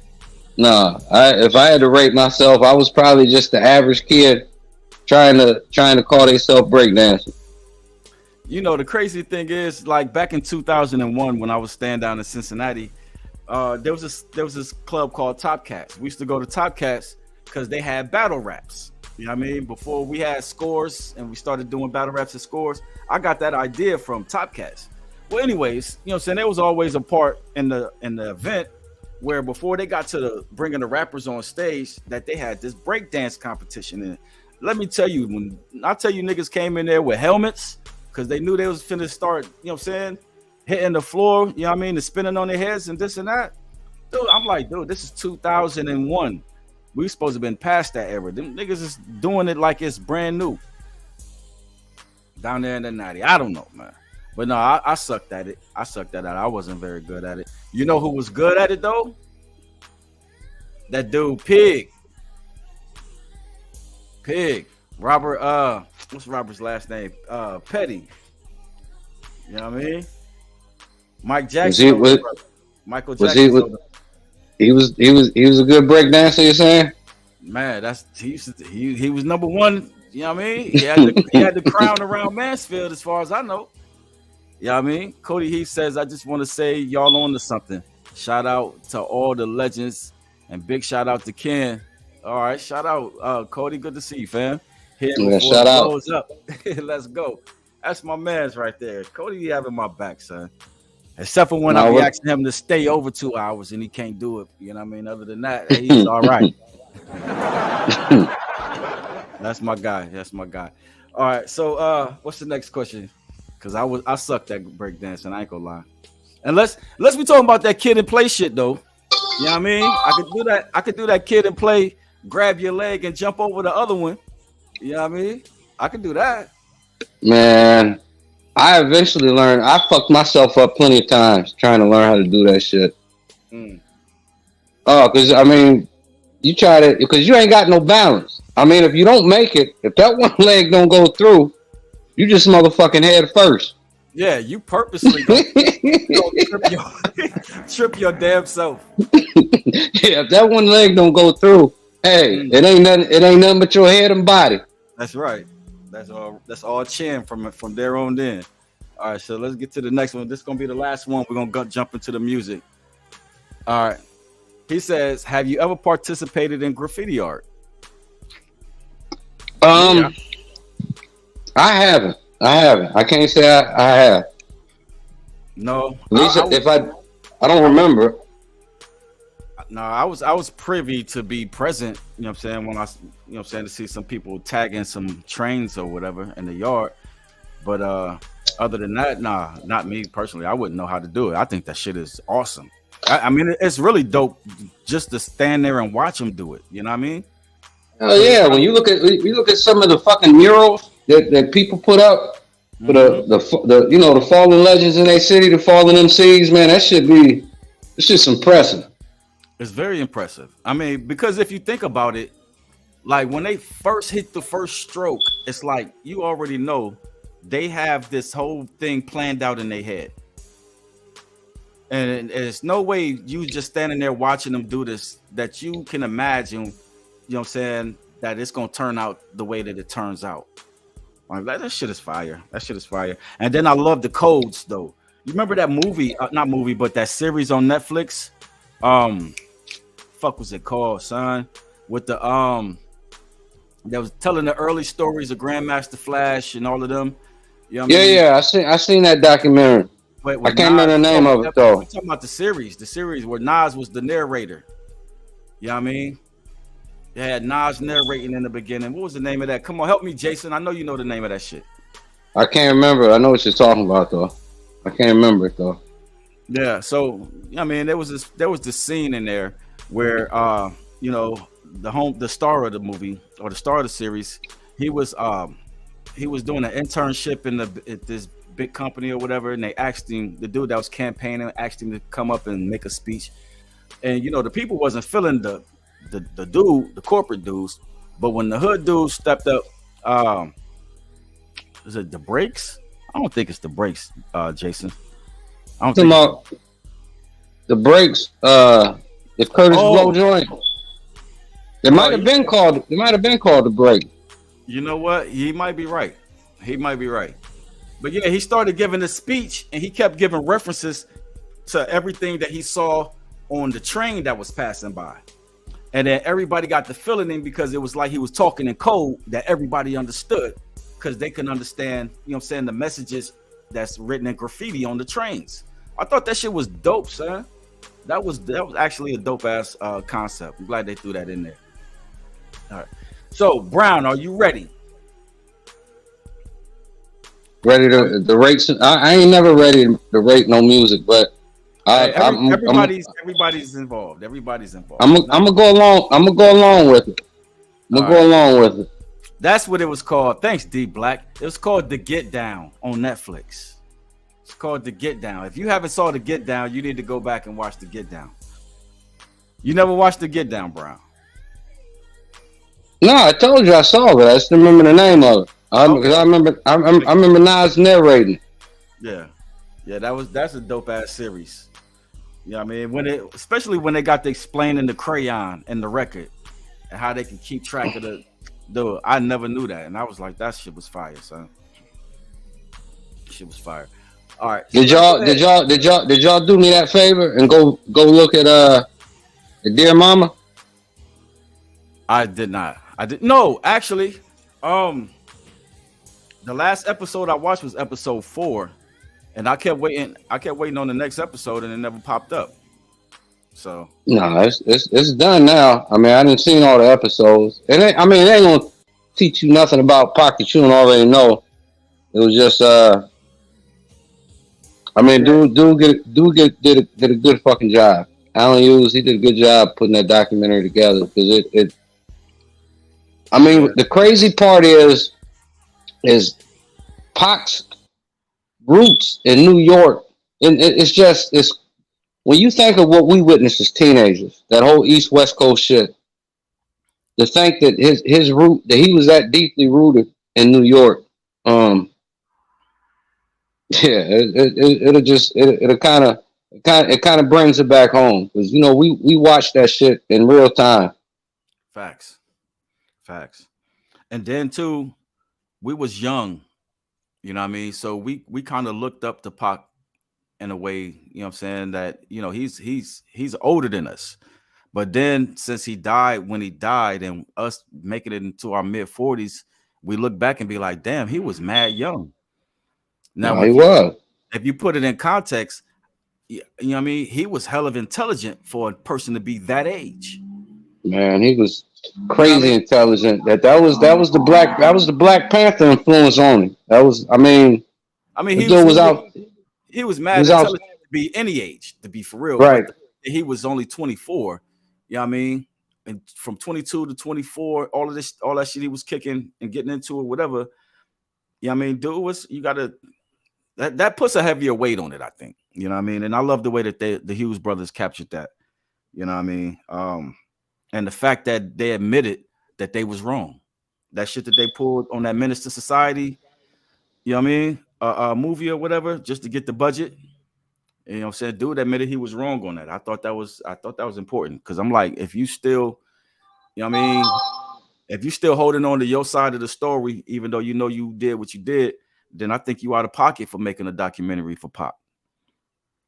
no. If I had to rate myself, I was probably just the average kid trying to call themselves breakdancing. You know, the crazy thing is, like back in 2001, when I was staying down in Cincinnati, there was this club called Top Cats. We used to go to Top Cats because they had battle raps. You know what I mean? Before we had Scores and we started doing battle raps and Scores, I got that idea from Top Cats. Well, anyways, you know what I'm saying? There was always a part in the event where before they got to bringing the rappers on stage, that they had this breakdance competition. And let me tell you, when I tell you niggas came in there with helmets because they knew they was finna start, you know what I'm saying, hitting the floor, you know what I mean, and spinning on their heads and this and that. Dude, I'm like, dude, this is 2001. We supposed to have been past that era. Them niggas is doing it like it's brand new. Down there in the 90s. I don't know, man. But no, I sucked at it. I sucked at it. I wasn't very good at it. You know who was good at it, though? That dude, Pig. Robert, what's Robert's last name? Petty. You know what I mean? Mike Jackson. Michael Jackson. He was a good break dancer, you're saying? Man, he was number one. You know what I mean? He had the crown around Mansfield, as far as I know. You know what I mean? Cody Heath says, I just want to say y'all on to something. Shout out to all the legends and big shout out to Ken. All right, shout out, Cody. Good to see you, fam. Shout out. Up. Let's go. That's my man's right there. Cody having my back, son. Except for when I be asking him to stay over 2 hours and he can't do it. You know what I mean? Other than that, he's all right. That's my guy. All right. So what's the next question? Because I sucked at breakdancing. I ain't gonna lie. And let's be talking about that Kid and Play shit though. You know what I mean? I could do that Kid and Play grab your leg and jump over the other one. You know what I mean? I can do that. Man, I eventually learned. I fucked myself up plenty of times trying to learn how to do that shit. Oh, because I mean, you try to, because you ain't got no balance. I mean, if you don't make it, if that one leg don't go through, you just motherfucking head first. Yeah, you purposely don't trip your damn self. Yeah, if that one leg don't go through, hey, it ain't nothing but your head and body. That's right. That's all chin from there on then. All right, so let's get to the next one. This is gonna be the last one. We're gonna jump into the music. All right. He says, have you ever participated in graffiti art? I haven't. I can't say I have. No. At least if I don't remember. No, I was privy to be present, you know what I'm saying, when to see some people tagging some trains or whatever in the yard. But other than that, nah, not me personally. I wouldn't know how to do it. I think that shit is awesome. I mean, it's really dope just to stand there and watch them do it. You know what I mean? Oh yeah, when you look at some of the fucking murals that people put up for the fallen legends in their city, the fallen MCs, man, it's just impressive. It's very impressive. I mean, because if you think about it, like when they first hit the first stroke, it's like you already know they have this whole thing planned out in their head. And there's no way you just standing there watching them do this that you can imagine, you know what I'm saying, that it's going to turn out the way that it turns out. Like, that shit is fire. That shit is fire. And then I love the codes, though. You remember that movie, not movie, but that series on Netflix? Fuck was it called, son? With the that was telling the early stories of Grandmaster Flash and all of them. You know what I mean? Yeah, I seen that documentary. Wait, I can't remember the name of it though. I'm talking about the series where Nas was the narrator. You know what I mean? They had Nas narrating in the beginning. What was the name of that? Come on, help me, Jason. I know you know the name of that shit. I can't remember. I know what you're talking about though. I can't remember it though. Yeah, so I mean, there was this scene in there where the star of the movie or the star of the series, he was doing an internship at this big company or whatever, and they asked him, the dude that was campaigning asked him to come up and make a speech, and the people wasn't feeling the corporate dudes, but when the hood dude stepped up, is it the Breaks? I don't think it's the Breaks, Jason. I don't think about the Breaks, the Curtis Blow joint. It might have been called the Break. You know what? He might be right. But yeah, he started giving a speech and he kept giving references to everything that he saw on the train that was passing by. And then everybody got the feeling in because it was like he was talking in code that everybody understood because they can understand, the messages that's written in graffiti on the trains. I thought that shit was dope, son. That was actually a dope ass concept. I'm glad they threw that in there. All right. So, Brown, are you ready? Ready to rate? I ain't never ready to rate no music, but everybody's involved. Everybody's involved. I'm gonna go along. I'm gonna go along with it. Go along with it. That's what it was called. Thanks, D Black. It was called The Get Down on Netflix. It's called The Get Down. If you haven't saw The Get Down, you need to go back and watch The Get Down. You never watched The Get Down, Brown? No, I told you I saw it. I just remember the name of it. Because I remember Nas narrating. Yeah, that's a dope ass series. You know what I mean? Especially when they got to explaining the crayon and the record and how they can keep track of the I never knew that, and I was like, that shit was fire, son. Shit was fire. All right. Did y'all do me that favor and go look at Dear Mama? I did not. No, actually, the last episode I watched was episode 4, and I kept waiting on the next episode, and it never popped up. So no, it's done now. I mean, I didn't see all the episodes. It ain't gonna teach you nothing about Pac that you don't already know. It was just dude did a good fucking job. Alan Hughes, he did a good job putting that documentary together because it I mean, the crazy part is Pac's roots in New York, and it's when you think of what we witnessed as teenagers, that whole East West Coast shit. To think that his root, that he was that deeply rooted in New York, yeah, it'll kind of brings it back home, because we watched that shit in real time. Facts. And then too, we was young, you know what I mean? So we kind of looked up to Pac in a way, you know what I'm saying, that he's older than us. But then since he died when he died, and us making it into our mid-40s, we look back and be like, damn, he was mad young. Now, he was. If you put it in context, you know what I mean, he was hell of intelligent for a person to be that age. Man, he was crazy intelligent. That was the Black Panther influence on him. He was mad intelligent to be any age, to be for real. Right. He was only 24. You know what I mean? And from 22 to 24, all that shit he was kicking and getting into it, whatever. You know what I mean? Dude that puts a heavier weight on it, I think. You know what I mean? And I love the way that the Hughes brothers captured that. You know what I mean? And the fact that they admitted that they was wrong. That shit that they pulled on that Menace to Society, you know what I mean? Movie or whatever, just to get the budget. You know what I'm saying? Dude admitted he was wrong on that. I thought that was important, because I'm like, if you still, you know what I mean, if you still holding on to your side of the story, even though you did what you did, then I think you out of pocket for making a documentary for Pac.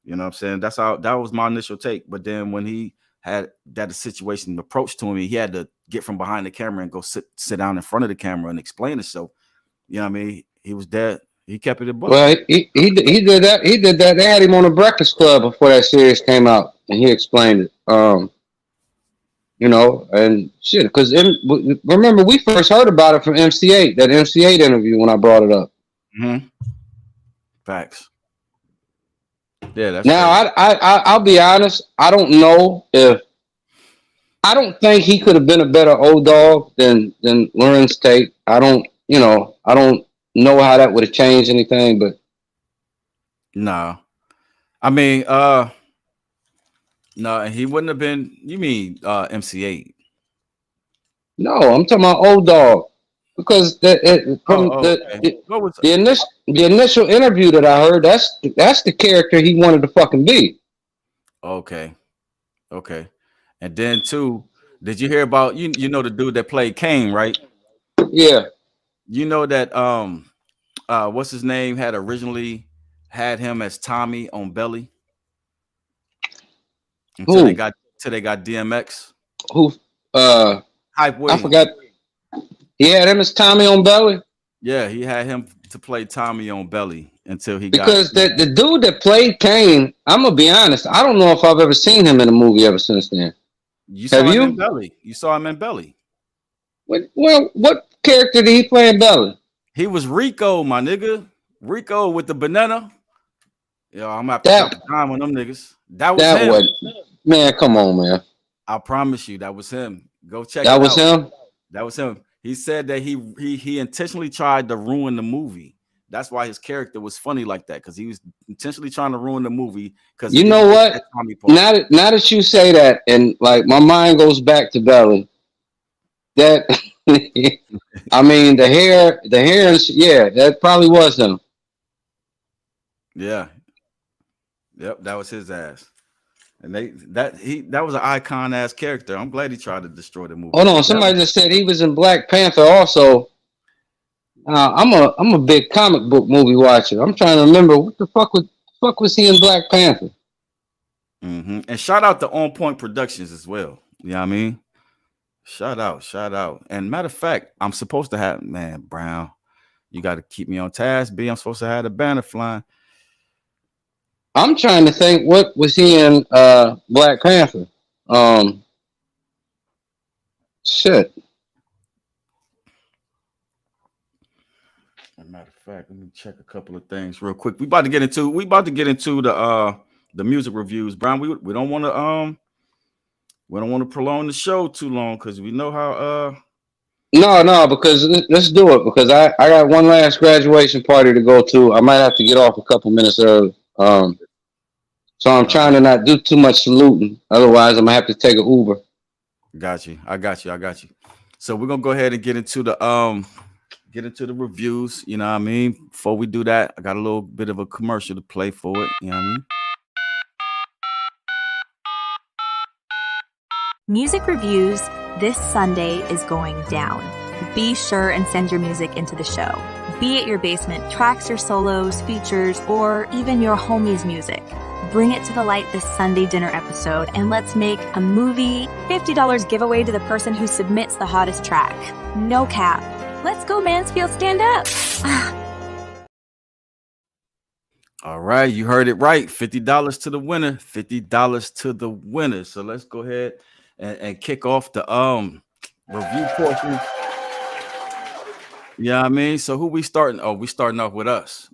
You know what I'm saying? That was my initial take. But then when he had that situation approached to him, he had to get from behind the camera and go sit down in front of the camera and explain himself. You know what I mean? He was dead. He kept it in book. Well, he did that. He did that. They had him on the Breakfast Club before that series came out, and he explained it. And shit. Because remember, we first heard about it from MC8, that MC8 interview when I brought it up. Mm-hmm. Facts. Yeah. That's now I'll be honest. I don't think he could have been a better old dog than Larenz Tate. I don't know how that would have changed anything, but no. I mean, no, he wouldn't have been. You mean MC8? No, I'm talking about old dog, because the initial interview that I heard, that's the character he wanted to fucking be. Okay. And then too, did you hear about you know the dude that played Kane, right? Yeah. You know that what's his name had originally had him as Tommy on Belly until they got DMX. Who? Hype Williams. I forgot. He had him as Tommy on Belly. Yeah, he had him to play Tommy on Belly until he because the dude that played Kane, I'm gonna be honest, I don't know if I've ever seen him in a movie ever since then. You saw him in Belly. You saw him in Belly. Well, what character did he play in Belly? He was Rico, my nigga. Rico with the banana. Yo, I'm gonna have to take time on them niggas. That was him. Man, come on, man. I promise you, that was him. Go check it out. That was him. He said that he intentionally tried to ruin the movie. That's why his character was funny like that, because he was intentionally trying to ruin the movie. Because you know what? Now that you say that, and like my mind goes back to Belly. That I mean, the hair, yeah, that probably was him. Yeah. Yep, that was his ass. And that was an icon ass character. I'm glad he tried to destroy the movie. Hold on, somebody just said he was in Black Panther also. I'm a big comic book movie watcher. I'm trying to remember what the fuck was he in Black Panther? Mm-hmm. And shout out to On Point Productions as well. You know what I mean? Shout out. And matter of fact, I'm supposed to have, man, Brown, you got to keep me on task. I'm supposed to have the banner flying. I'm trying to think, what was he in Black Panther? Shit. As a matter of fact, let me check a couple of things real quick. We about to get into the music reviews, Brown. We don't want to prolong the show too long, because we know how No, because let's do it because I got one last graduation party to go to. I might have to get off a couple minutes early. So I'm trying to not do too much saluting. Otherwise, I'm gonna have to take an Uber. Got you. I got you. So we're gonna go ahead and get into the reviews. You know what I mean? Before we do that, I got a little bit of a commercial to play for it. You know what I mean? Music Reviews this Sunday is going down. Be sure and send your music into the show. Be it your basement tracks, your solos, features, or even your homies' music. Bring it to the light this Sunday dinner episode, and let's make a movie $50 giveaway to the person who submits the hottest track. No cap. Let's go, Mansfield, stand up. All right, you heard it right. $50 to the winner. $50 to the winner. So let's go ahead and kick off the review portion. Yeah, I mean, so who we starting? Oh, we starting off with us.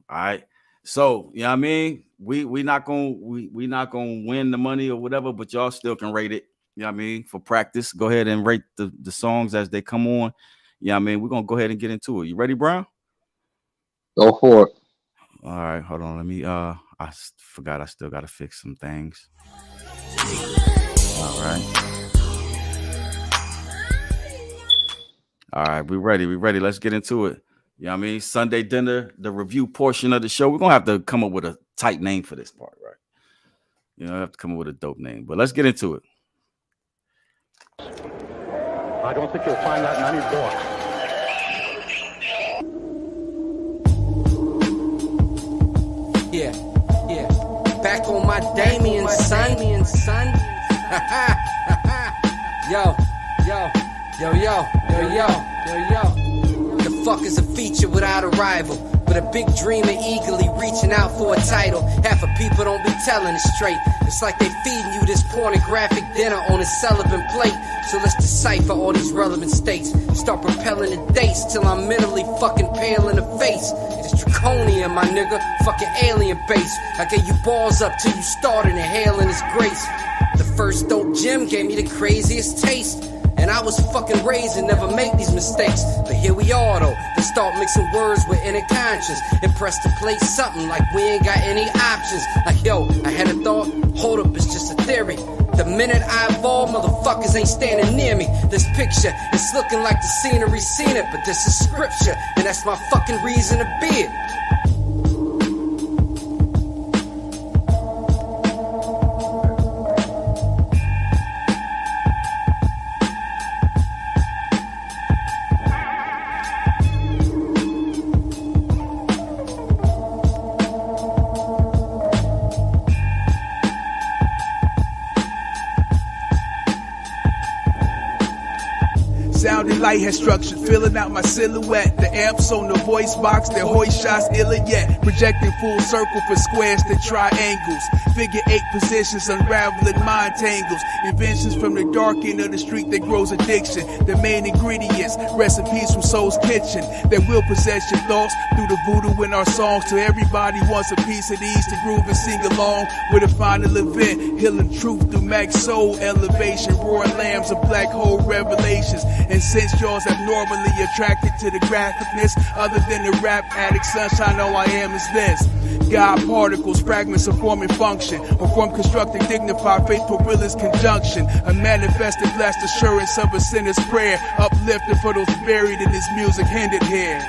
All right. So, yeah, I mean, we not gonna win the money or whatever, but y'all still can rate it. You know what I mean? For practice, go ahead and rate the songs as they come on. Yeah, I mean, we're gonna go ahead and get into it. You ready, Brown? Go for it. All right, hold on. Let me I forgot I still gotta fix some things. All right, we ready. Let's get into it. You know what I mean? Sunday dinner, the review portion of the show. We're gonna have to come up with a tight name for this part, right? You know, I have to come up with a dope name, but let's get into it. I don't think you'll find that in any book. Yeah. Back on my Damien son. Yo. The fuck is a feature without a rival? But a big dreamer eagerly reaching out for a title. Half of people don't be telling it straight. It's like they feeding you this pornographic dinner on a celibate plate. So let's decipher all these relevant states. Start propelling the dates till I'm mentally fucking pale in the face. It's draconian, my nigga, fucking alien base. I gave you balls up till you started inhaling his grace. The first dope gym gave me the craziest taste. And I was fucking raised and never make these mistakes. But here we are though, let's start mixing words with inner conscience. And press to play something like we ain't got any options. Like yo, I had a thought, hold up, it's just a theory. The minute I evolve, motherfuckers ain't standing near me. This picture, it's looking like the scenery seen it. But this is scripture, and that's my fucking reason to be it. Sounding light has structured, filling out my silhouette. The amps on the voice box, their hoist shots iller yet. Projecting full circle for squares to triangles. Figure 8 positions, unraveling mind tangles. Inventions from the dark end of the street that grows addiction. The main ingredients, recipes from Soul's Kitchen. That will possess your thoughts through the voodoo in our songs. Till everybody wants a piece of these to groove and sing along. With a final event, healing truth through max soul elevation. Roaring lambs of black hole revelations. And since y'all's abnormally attracted to the graphicness, other than the rap addict sunshine, all I am is this. God particles, fragments of form and function, or form constructing dignified faithful realist conjunction. A manifested blessed assurance of a sinner's prayer, uplifting for those buried in his music handed here.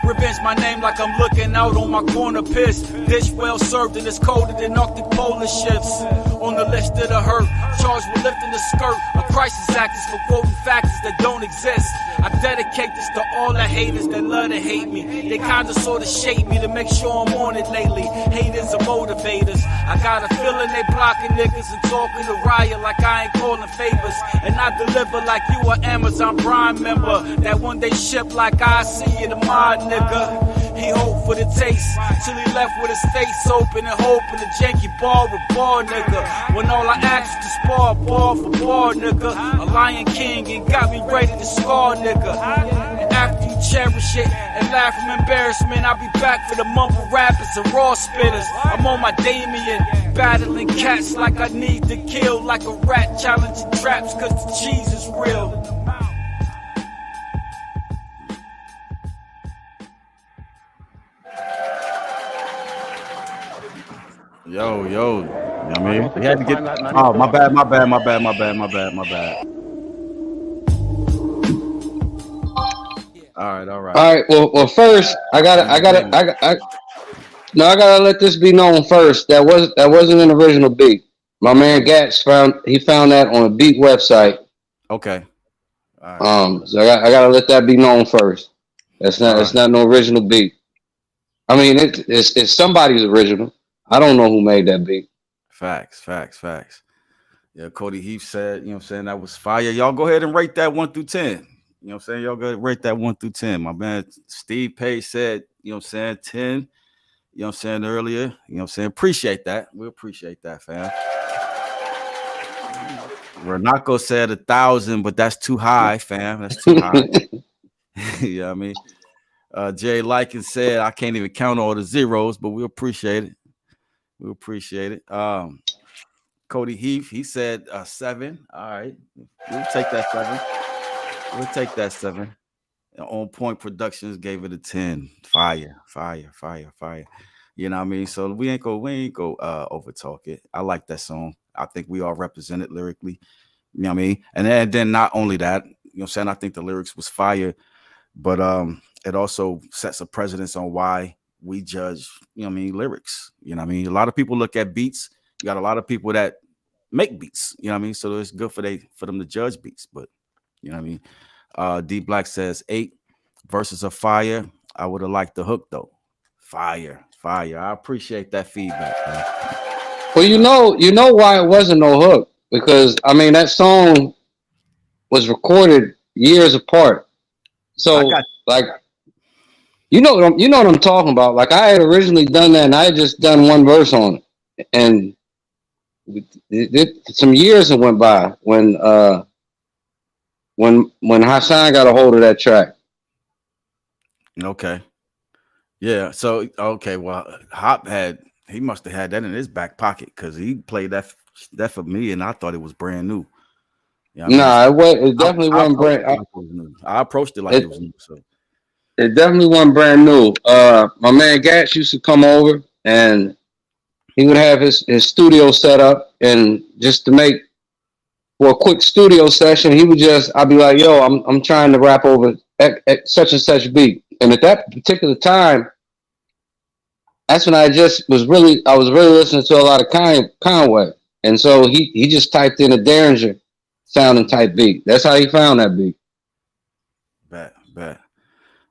Revenge my name like I'm looking out on my corner piss. Dish well served and it's colder than Arctic polar shifts. On the list of the hurt, charged with lifting the skirt. A crisis act is for quoting factors that don't exist. I dedicate this to all the haters that love to hate me. They kinda sorta shape me to make sure I'm on it lately. Haters are motivators. I got a feeling they blocking niggas and talking to riot like I ain't calling favors. And I deliver like you a Amazon Prime member. That one day ship like I see you tomorrow, nigga. He hoped for the taste till he left with his face open and hoping the janky ball would ball, nigga. When all I asked was to spar ball for ball, nigga. A Lion King and got me ready to score, nigga. And after you cherish it and laugh from embarrassment, I'll be back for the mumble rappers and raw spitters. I'm on my Damien, battling cats like I need to kill, like a rat challenging traps, cause the cheese is real. Yo, you know what I mean? He had to get. Oh, my bad. All right. Well, first I gotta let this be known first. That wasn't an original beat. My man Gats found that on a beat website. Okay. All right. So I gotta let that be known first. That's not no original beat. I mean, it's somebody's original. I don't know who made that beat. Facts. Yeah, Cody Heath said, you know what I'm saying, that was fire. Y'all go ahead and rate that 1 through 10. You know what I'm saying? Y'all go ahead and rate that 1 through 10. My man Steve Page said, you know what I'm saying, 10. You know what I'm saying, earlier. You know what I'm saying? Appreciate that. We appreciate that, fam. Renako said 1,000, but that's too high, fam. That's too high. You know what I mean? Jay Lykin said, I can't even count all the zeros, but we appreciate it. We appreciate it. Cody Heath, he said 7. All right. We'll take that 7. On Point Productions gave it a 10. Fire. You know what I mean? So we ain't go over talk it. I like that song. I think we all represented lyrically. You know what I mean? And then not only that, you know what I'm saying? I think the lyrics was fire, but it also sets a precedence on why we judge, you know what I mean, lyrics. You know what I mean? A lot of people look at beats. You got a lot of people that make beats, you know what I mean? So it's good for them to judge beats, but you know what I mean? D Black says 8 verses of fire. I would have liked the hook though. Fire. I appreciate that feedback, man. Well, you know why it wasn't no hook, because I mean that song was recorded years apart. So like you know what I'm talking about. Like I had originally done that, and I had just done one verse on it, and some years have went by when Hassan got a hold of that track. Okay. Yeah. So okay. Well, Hop he must have had that in his back pocket because he played that for me, and I thought it was brand new. You know it definitely wasn't brand new. I approached it like it was new. So it definitely wasn't brand new. My man Gats used to come over, and he would have his studio set up, and just to make for a quick studio session, I'd be like, yo, I'm trying to rap over at such and such beat. And at that particular time, that's when I was really listening to a lot of Conway. And so he just typed in a Derringer sounding type beat. That's how he found that beat. Bet.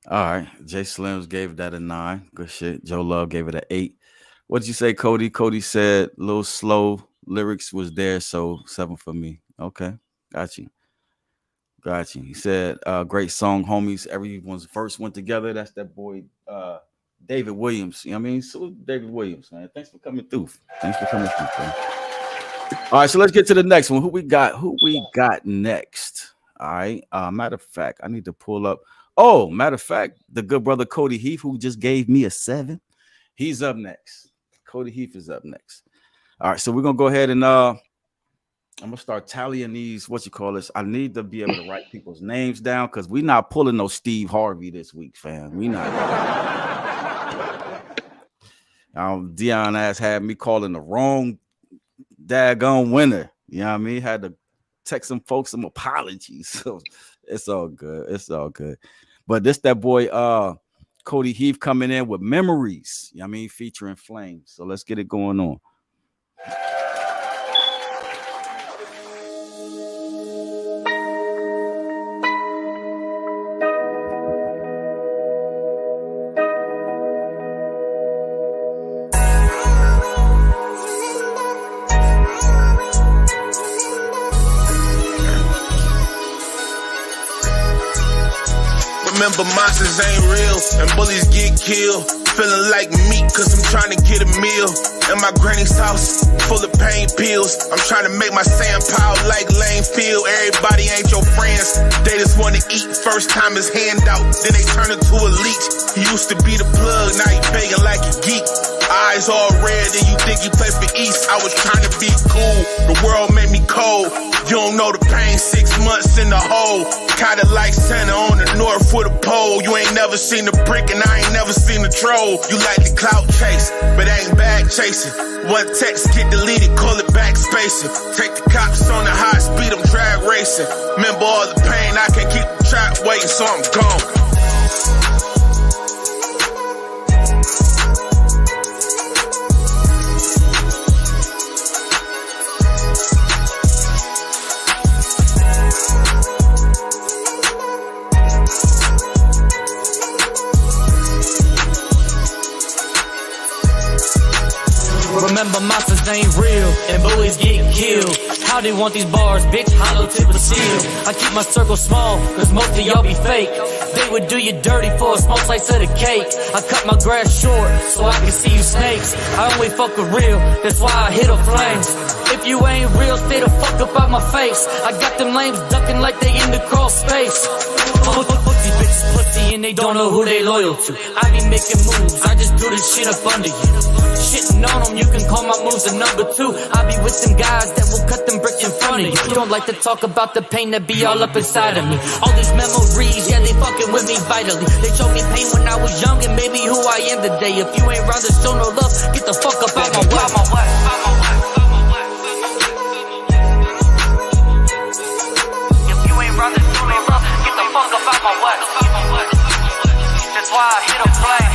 All right. Jay Slims gave that a 9. Good shit. Joe Love gave it an 8. What did you say, Cody? Cody said a little slow lyrics was there, so 7 for me. Okay. Got you. He said, great song, homies. Everyone's verse went together. That's that boy, David Williams. You know what I mean? So David Williams, man. Thanks for coming through. Man. All right, so let's get to the next one. Who we got next? All right. Matter of fact, I need to pull up. Oh, matter of fact, the good brother Cody Heath, who just gave me a 7, he's up next. Cody Heath is up next. All right, so we're gonna go ahead and I'm gonna start tallying these. I need to be able to write people's names down because we're not pulling no Steve Harvey this week, fam. We not. Dion ass had me calling the wrong daggone winner. You know what I mean? Had to text some folks some apologies. So it's all good. But this that boy Cody Heath coming in with Memories. You know what I mean? Featuring Flames. So let's get it going on. Remember monsters ain't real and bullies get killed. Feeling like meat cause I'm trying to get a meal. In my granny's house, full of pain pills. I'm trying to make my sand pile like Lane Field. Everybody ain't your friends. They just wanna eat. First time is handout, then they turn into a leech. He used to be the plug, now he begging like a geek. Eyes all red and you think you play for East. I was trying to be cool, the world made me cold. You don't know the pain, 6 months in the hole. Kinda like Santa on the north with a pole. You ain't never seen a brick and I ain't never seen a troll. You like the clout chase, but ain't bag chasing. One text get deleted, call it backspacing. Take the cops on the high speed, I'm drag racing. Remember all the pain, I can't keep the trap waiting, so I'm gone. Remember monsters ain't real and bullies get killed. How they want these bars, bitch, hollow tip of steel. I keep my circle small, cause most of y'all be fake. They would do you dirty for a small slice of the cake. I cut my grass short, so I can see you snakes. I only fuck with real, that's why I hit a flames. If you ain't real, stay the fuck up out my face. I got them lames ducking like they in the crawl space. These bitches pussy and they don't know who they loyal to. I be making moves, I just do this shit up under you. Shitting on them, you can call my moves a number 2. I be with them guys that will cut them bricks in front of you. Don't like to talk about the pain that be all up inside of me. All these memories, yeah, they fucking with me vitally. They showed me pain when I was young and made me who I am today. If you ain't rather show no love, get the fuck up out my way. If you ain't rather show no love, get the fuck up out my way. That's why I hit a play.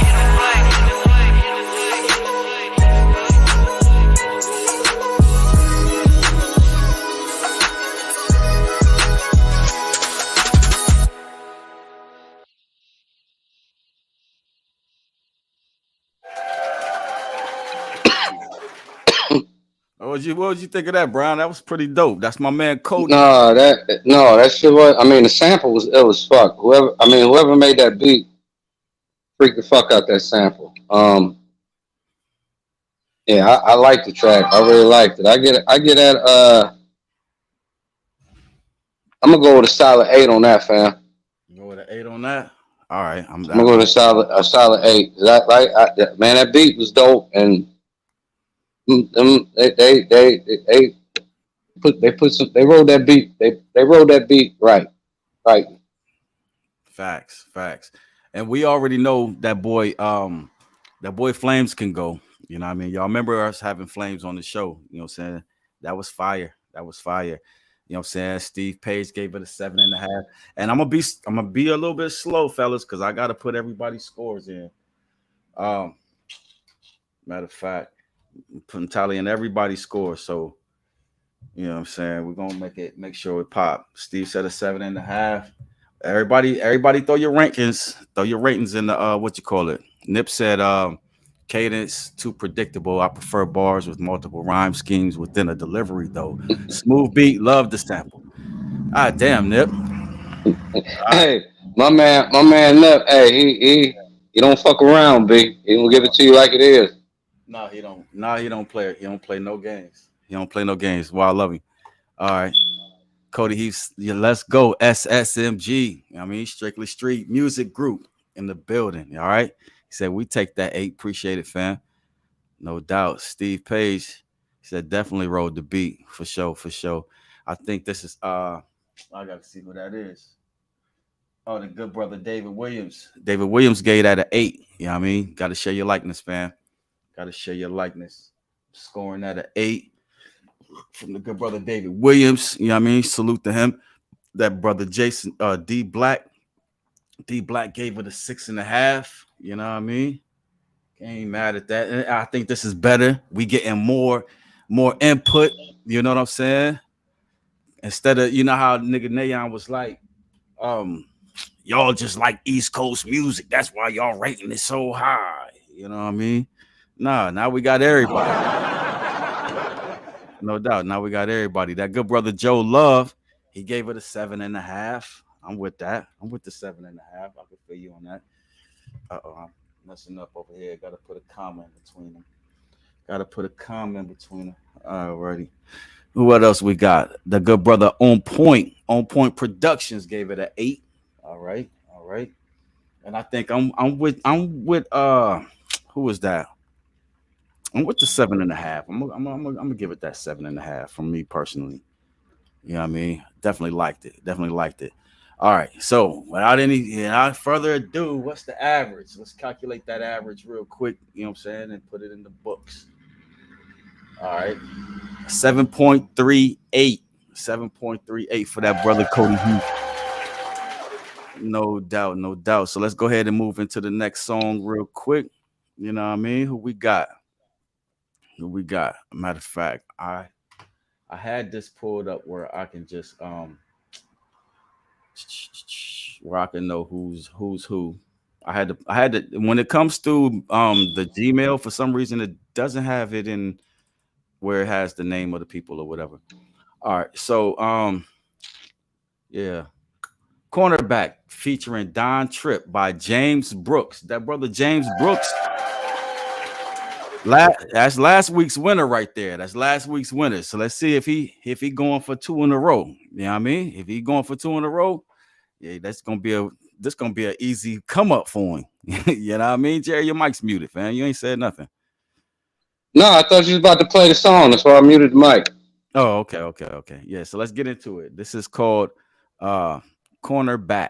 What would you think of that, Brown? That was pretty dope. That's my man Cody. That shit was. I mean, the sample was fuck. Whoever made that beat, freak the fuck out that sample. Yeah, I like the track. I really liked it. I get at. I'm gonna go with a solid 8 on that, fam. You go with an 8 on that. All right, I'm gonna go with a solid 8. Man, that beat was dope and. They wrote that beat. They wrote that beat right. Facts. And we already know that boy Flames can go. You know what I mean? Y'all remember us having Flames on the show. You know what I'm saying? That was fire. You know what I'm saying? Steve Page gave it a 7.5. And I'm gonna be a little bit slow, fellas, because I gotta put everybody's scores in. Matter of fact, putting tally in everybody's score, so you know what I'm saying, we're gonna make sure it pop. Steve said a 7.5. Everybody throw your ratings in the what you call it. Nip said cadence too predictable. I prefer bars with multiple rhyme schemes within a delivery though. Smooth beat, love the sample. Ah damn, Nip. Hey, my man Nip, hey, he don't fuck around, B. He gonna give it to you like it is. No, he don't. He don't play. He don't play no games. Well, I love him. All right, Cody. Let's go. SSMG. I mean, Strictly Street Music Group in the building. All right. He said we take that 8. Appreciate it, fam. No doubt. Steve Page. He said definitely rode the beat for sure. I think this is. I gotta see who that is. Oh, the good brother David Williams. David Williams gave that an 8. You know what I mean? Got to share your likeness, fam. Got to share your likeness. Scoring at an 8 from the good brother David Williams. You know what I mean? Salute to him. That brother Jason D Black gave it a 6.5. You know what I mean? Ain't mad at that. And I think this is better. We getting more input. You know what I'm saying? Instead of, you know how nigga Nayon was like, y'all just like East Coast music. That's why y'all rating it so high. You know what I mean? Nah, now we got everybody. No doubt. Now we got everybody. That good brother Joe Love, he gave it a 7.5. I'm with that. I'm with the 7.5. I can feel you on that. I'm messing up over here. Got to put a comment between them. Alrighty. What else we got? The good brother On Point. On Point Productions gave it an 8. All right. And I think I'm with who is that? I'm with the 7.5. I'm gonna give it that 7.5 from me personally. You know what I mean? Definitely liked it. All right. So without further ado, what's the average? Let's calculate that average real quick. You know what I'm saying? And put it in the books. All right. 7.38. 7.38 for that brother Cody Hughes. No doubt. So let's go ahead and move into the next song real quick. You know what I mean? Who we got? Matter of fact, I had this pulled up where I can just where I can know who's who. I had to when it comes to the Gmail, for some reason it doesn't have it in where it has the name of the people or whatever. All right, so yeah. Cornerback featuring Don Tripp by James Brooks. That brother James Brooks. That's last week's winner right there. So let's see if he going for 2 in a row. You know what I mean? If he going for 2 in a row, yeah, this gonna be an easy come up for him. You know what I mean? Jerry, your mic's muted, fam. You ain't said nothing. No, I thought you was about to play the song. That's why I muted the mic. Oh, okay. Yeah, so let's get into it. This is called Cornerback,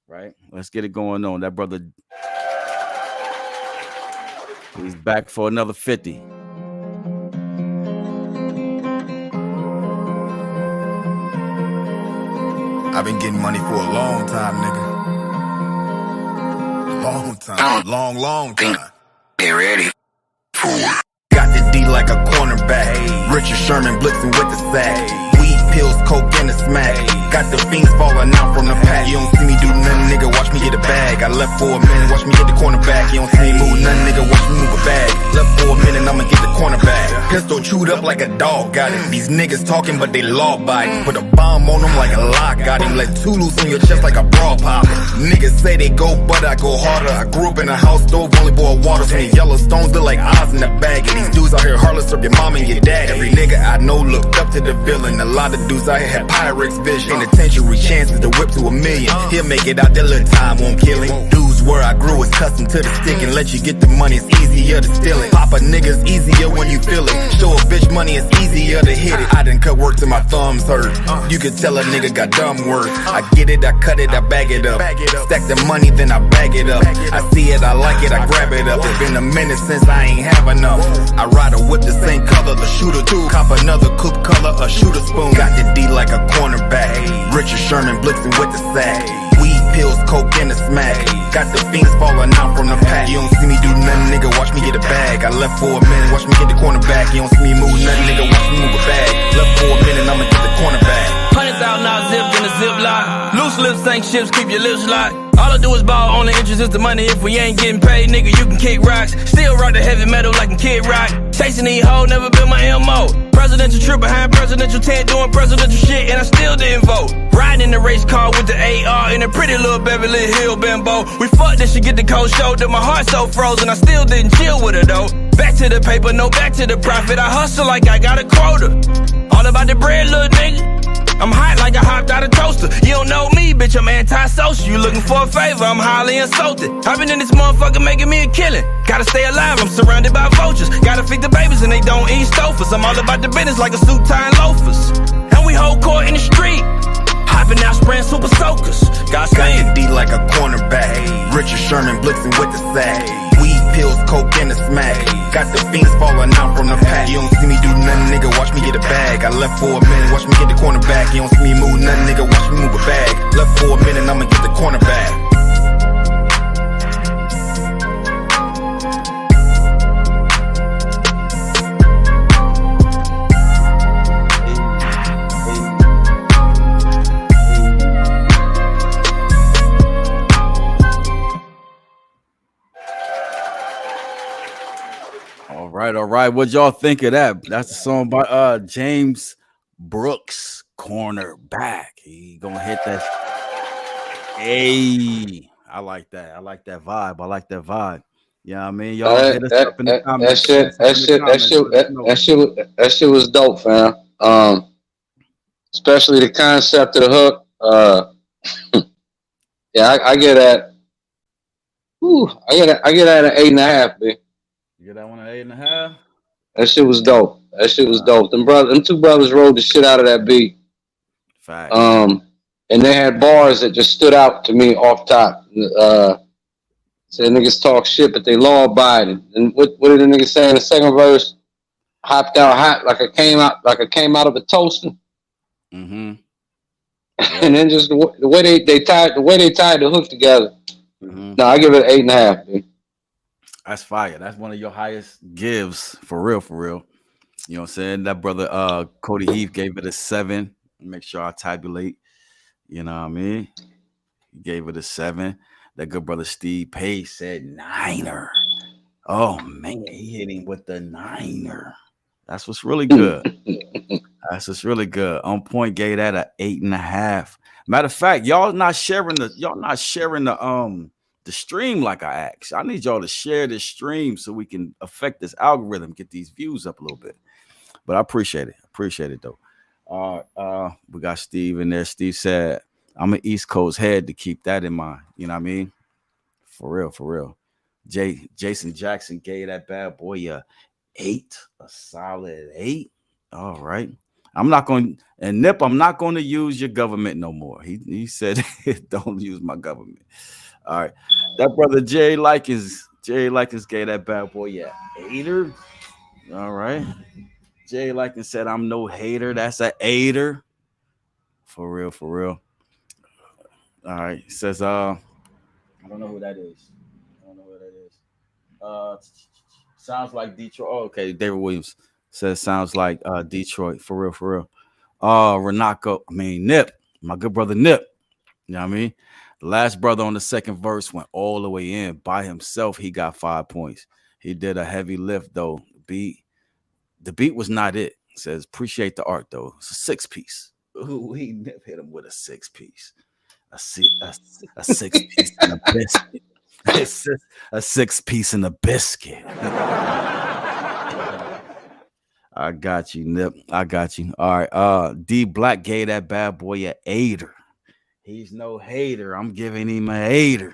right? Let's get it going on. That brother, he's back for another 50. I've been getting money for a long time, nigga. Long time. Get ready. Got the D like a cornerback. Richard Sherman blitzing with the sack. Weed, pills, coke, and a smack. Got the fiends falling out from the pack. You don't see me do nothing, nigga, watch me get a bag. I left for a minute, watch me get the cornerback. You don't see me move nothing, nigga, watch me move a bag. Left for a minute, I'ma get the cornerback. Pistol chewed up like a dog, got it. These niggas talking, but they law-abiding. Put a bomb on them like a lock, got him. Let 2 loose on your chest like a bra popper. Niggas say they go, but I go harder. I grew up in a house, stove, only boiled water. So many Yellowstones look like eyes in the bag. And these dudes out here heartless of your mom and your dad. Every nigga I know looked up to the villain. A lot of dudes out here had Pyrex vision. Penitentiary chances to whip to 1 million. He'll make it out, that little time won't kill him. Dudes where I grew is custom to the stick. And let you get the money, it's easier to steal it. Pop a nigga's easier when you feel it. Show a bitch money, it's easier to hit it. I done cut work till my thumbs hurt. You can tell a nigga got dumb work. I get it, I cut it, I bag it up. Stack the money, then I bag it up. I see it, I like it, I grab it up. It's been a minute since I ain't have enough. I ride a whip the same color, the shooter too. Cop another coupe color, a shooter spoon. Got the D like a cornerback. Richard Sherman blitzing with the sack. Weed, pills, coke, and a smack. Got the fiends falling out from the pack. You don't see me do nothing, nigga, watch me get a bag. I left for a minute, watch me get the cornerback. You don't see me move nothing, nigga, watch me move a bag. Left for a minute, I'ma get the cornerback. 100,000 zipped in a ziplock. Loose lips ain't ships, keep your lips locked. All I do is ball, only interest is the money. If we ain't getting paid, nigga, you can kick rocks. Still rock the heavy metal like a Kid Rock. Chasing these hoes, never been my MO. Presidential trip behind presidential tent, doing presidential shit, and I still didn't vote. Riding in the race car with the AR in a pretty little Beverly Hill bimbo. We fucked that shit, get the cold shoulder. My heart so frozen, I still didn't chill with her though. Back to the paper, no back to the profit. I hustle like I got a quota. All about the bread, little nigga. I'm hot like I hopped out of toaster. You don't know me, bitch, I'm anti-social. You looking for a favor, I'm highly insulted. I've been in this motherfucker making me a killing. Gotta stay alive, I'm surrounded by vultures. Gotta feed the babies and they don't eat stofers. I'm all about the business like a suit tying loafers. And we hold court in the street. Hopping out, spraying super soakers. Got the D like a cornerback. Richard Sherman blitzing with the sack. Weed, pills, coke, and a smack. Got the fiends falling out from the pack. You don't see me do nothing, nigga, watch me get a bag. I left for a minute, watch me get the cornerback. You don't see me move nothing, nigga, watch me move a bag. Left for a minute, I'ma get the cornerback. All right. What y'all think of that? That's a song by James Brooks, Cornerback. He gonna hit that. Hey, I like that. I like that vibe. I like that vibe. Yeah, I mean, y'all hit us up in the comments. That shit was dope, fam. Especially the concept of the hook. Yeah, I get that. I get that at 8.5, B. You get that one at 8.5? That shit was dope. That shit was dope. Them two brothers rode the shit out of that beat. Fact. And they had bars that just stood out to me off top. Said niggas talk shit, but they law abiding. And what did the niggas say in the second verse? Hopped out hot like I came out of a toaster. Mm-hmm. And then just the way they tied the hook together. Mm-hmm. No, I give it 8.5. Dude. That's fire. That's one of your highest gives, for real, for real. You know what I'm saying? That brother Cody Heath gave it a 7. Make sure I tabulate. You know what I mean? He gave it a 7. That good brother Steve Pace said 9er. Oh man, he hit him with the 9er. That's what's really good. That's what's really good. On Point gave that a 8.5. Matter of fact, y'all not sharing the stream like I asked. I need y'all to share this stream so we can affect this algorithm, get these views up a little bit. But I appreciate it. Appreciate it though. We got Steve in there. Steve said, I'm an East Coast head to keep that in mind. You know what I mean? For real, for real. Jason Jackson gave that bad boy a 8, a solid 8. All right. I'm not going to use your government no more. He said, don't use my government. All right. That brother Jay Likens gave that bad boy a 8er. All right. Jay Likens said, I'm no hater. That's an 8er. For real, for real. All right. He says, I don't know who that is. Sounds like Detroit. Oh, okay. David Williams says sounds like Detroit. For real, for real. Nip. My good brother Nip. You know what I mean? The last brother on the second verse went all the way in by himself. He got 5 points. He did a heavy lift though. The beat was not it. Says appreciate the art though. It's a 6-piece. Ooh, he Nip hit him with a 6-piece. A 6-piece in a biscuit. It's a 6-piece in a biscuit. I got you, Nip. I got you. All right. D Black gave that bad boy a 8er. He's no hater. I'm giving him a 8er.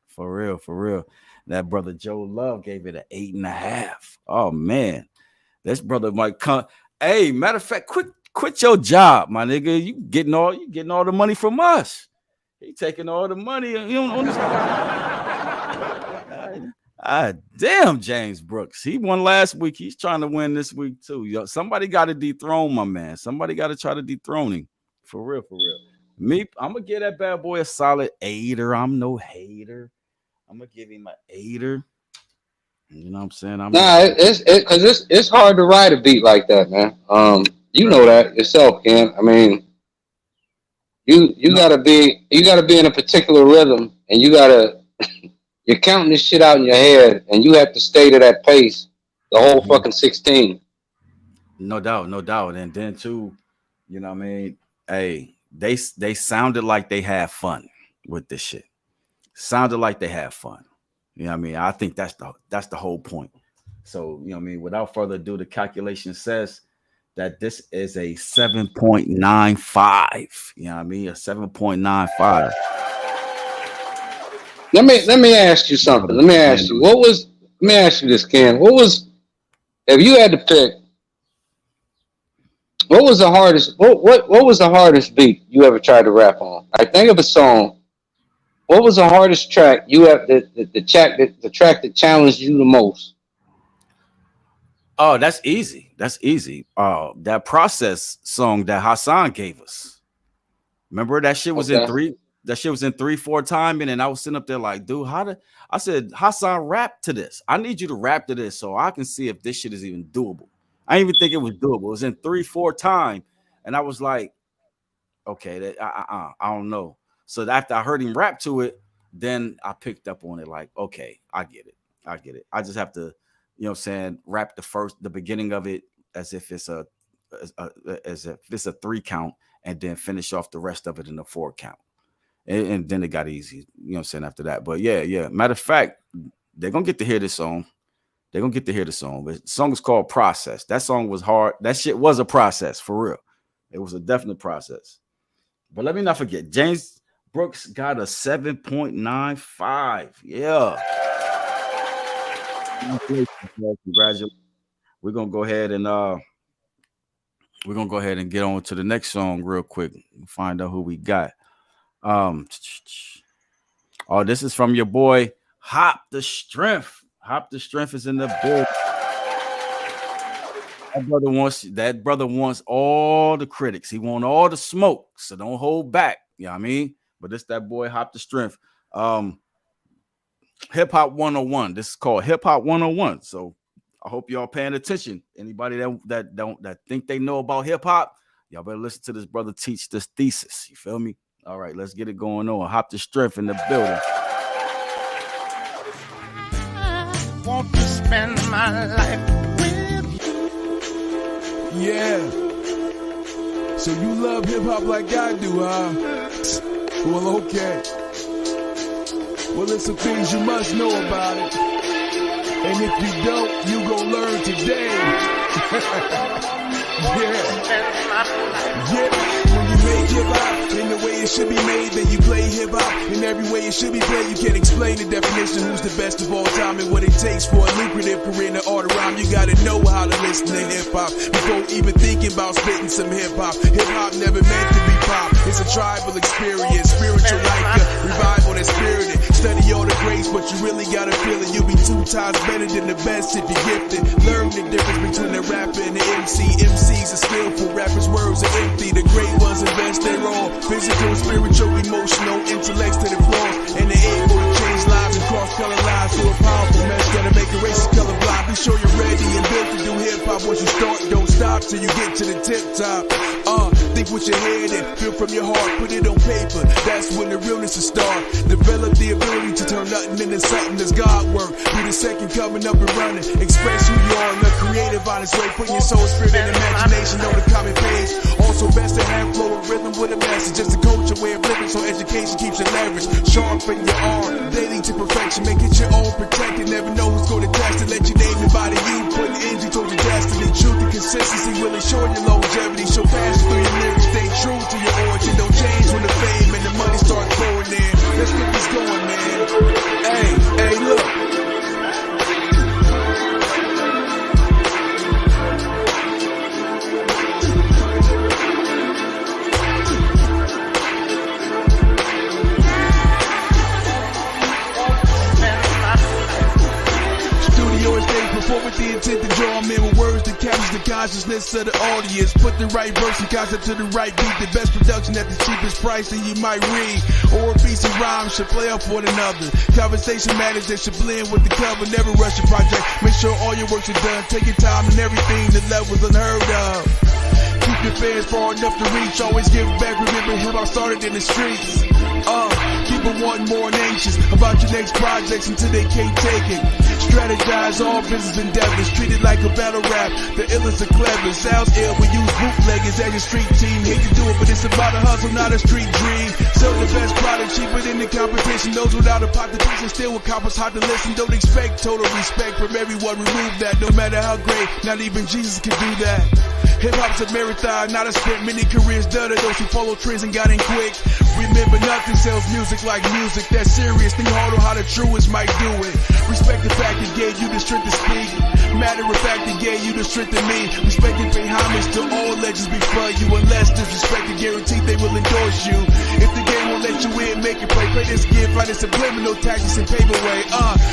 For real, for real. That brother Joe Love gave it an 8.5. Oh man. This brother might come. Hey, matter of fact, quit your job, my nigga. You getting all the money from us. He taking all the money. You don't understand. Damn, James Brooks. He won last week. He's trying to win this week too. Yo, somebody got to dethrone my man. Somebody got to try to dethrone him. For real, for real. Me, I'm gonna give that bad boy a solid 8er. I'm no hater. I'm gonna give him an 8er. You know what I'm saying? It's hard to write a beat like that, man. You know that yourself, Ken. I mean, you gotta be in a particular rhythm, and you're counting this shit out in your head, and you have to stay to that pace the whole fucking 16. No doubt, no doubt. And then too, you know what I mean? Hey, they sounded like they had fun with this shit. Sounded like they had fun. You know what I mean? I think that's the whole point. So, you know what I mean? Without further ado, the calculation says that this is a 7.95. You know what I mean? A 7.95. Let me ask you something. Let me ask you this, Ken. If you had to pick, what was the hardest beat you ever tried to rap on? I think of a song. What was the hardest track you have the track that challenged you the most? Oh, that's easy. That's easy. That Process song that Hassan gave us. Remember that shit was in 3. That shit was in 3-4 timing, and I was sitting up there like, dude, I said, Hassan, rap to this. I need you to rap to this so I can see if this shit is even doable. I didn't even think it was doable. It was in 3-4 time, and I was like, okay, I don't know. So after I heard him rap to it, then I picked up on it like, okay, I get it. I just have to, you know what I'm saying, rap the beginning of it as if it's a 3 count, and then finish off the rest of it in a 4 count. and then it got easy. You know what I'm saying after that. But yeah. Matter of fact, they're gonna get to hear this song. They're gonna get to hear the song. But the song is called Process. That song was hard. That shit was a process for real. It was a definite process. But let me not forget, James Brooks got a 7.95. Yeah. Congratulations. We're gonna go ahead and get on to the next song real quick. Find out who we got. This is from your boy Hop the Strength. Hop the Strength is in the building. That brother wants all the critics. He wants all the smoke. So don't hold back. You know what I mean? But it's that boy Hop the Strength. Hip Hop 101. This is called Hip Hop 101. So I hope y'all paying attention. Anybody that think they know about hip hop, y'all better listen to this brother teach this thesis. You feel me? All right, let's get it going on. Hop the Strength in the building. Want to spend my life with you. Yeah. So you love hip hop like I do, huh? Well, okay. Well, there's some things you must know about it. And if you don't, you gon' learn today. Yeah. When you make hip hop in the way it should be made, then you play hip hop in every way it should be played. You can't explain the definition who's the best of all time and what it takes for a lucrative career in the art of rhyme. You gotta know how to listen to hip hop before even thinking about spitting some hip hop. Hip hop never meant to be pop. It's a tribal experience, spiritual like a revival that's spirited. Study all the greats, but you really gotta feel it. You'll be 2 times better than the best if you're gifted. Learn the difference between the rapper and the MC. MCs are skillful, rappers' words are empty. The great ones invest their all. Physical, spiritual, emotional, intellects to the floor. And they're able to change lives and cross color lines to a powerful mess that'll make a racist color blind. Be sure you're ready and built to do hip hop. Once you start, don't stop till you get to the tip top. Think with your head and feel from your heart. Put it on paper, that's when the realness will start. Develop the ability to turn nothing into something that's God work. Be the second coming up and running. Express who you are in a creative, honest way. Putting your soul, spirit, and imagination on the common page. Also best to have flow and rhythm with a message. Just a culture way of living, so education keeps your leverage. Sharpen your art, daily to perfection. Make it your own, protect it. Never know who's going to test it. Let your name and body you. Putting energy towards your destiny. Truth and consistency will ensure your longevity. Show passion through your lyrics. Stay true to your origin. Don't change when the fame and the money start pouring in. Let's get this going, man. Hey, look. Perform with the intent to draw them in with words that captures the consciousness of the audience. Put the right verse and concept to the right beat. The best production at the cheapest price that you might read. Or a piece of rhyme should play off one another. Conversation matters that should blend with the cover. Never rush a project. Make sure all your works are done. Take your time and everything that levels unheard of. Keep your fans far enough to reach. Always give back. Remember hip hop started in the streets. Keep it wanting more and anxious about your next projects until they can't take it. Strategize all business endeavors. Treat it like a battle rap. The illest are clever. Sounds ill. We use bootleggers as your street team. Hate to do it, but it's about a hustle, not a street dream. Sell the best product cheaper than the competition. Those without a pot to teach and still accomplish hard to listen. Don't expect total respect from everyone. Remove that. No matter how great, not even Jesus can do that. Hip hop's a marathon, not a sprint. Many careers done to those who follow trends and got in quick. Remember, nothing sells music like music. That's serious. Think hard on how the truest might do it. Respect the fact that gave you the strength to speak. Matter of fact, that gave you the strength to me. Respect and pay homage to all legends before you. Unless disrespect and guarantee they will endorse you. If the game won't let you in, make it play. Play this game, find a subliminal tactics and pave the way.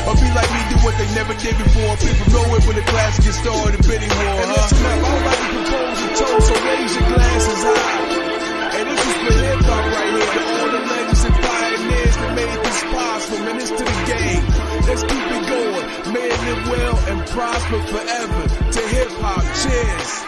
Or be like me, do what they never did before. Pick from nowhere when the classic gets started, a bidding war. And listen up, all right, propose a toast, so raise your glasses high. And this is for hip hop right here. To all the legends and pioneers that made this possible. Man, it's to the game. Let's keep it going. May it live well and prosper forever. To hip hop, cheers.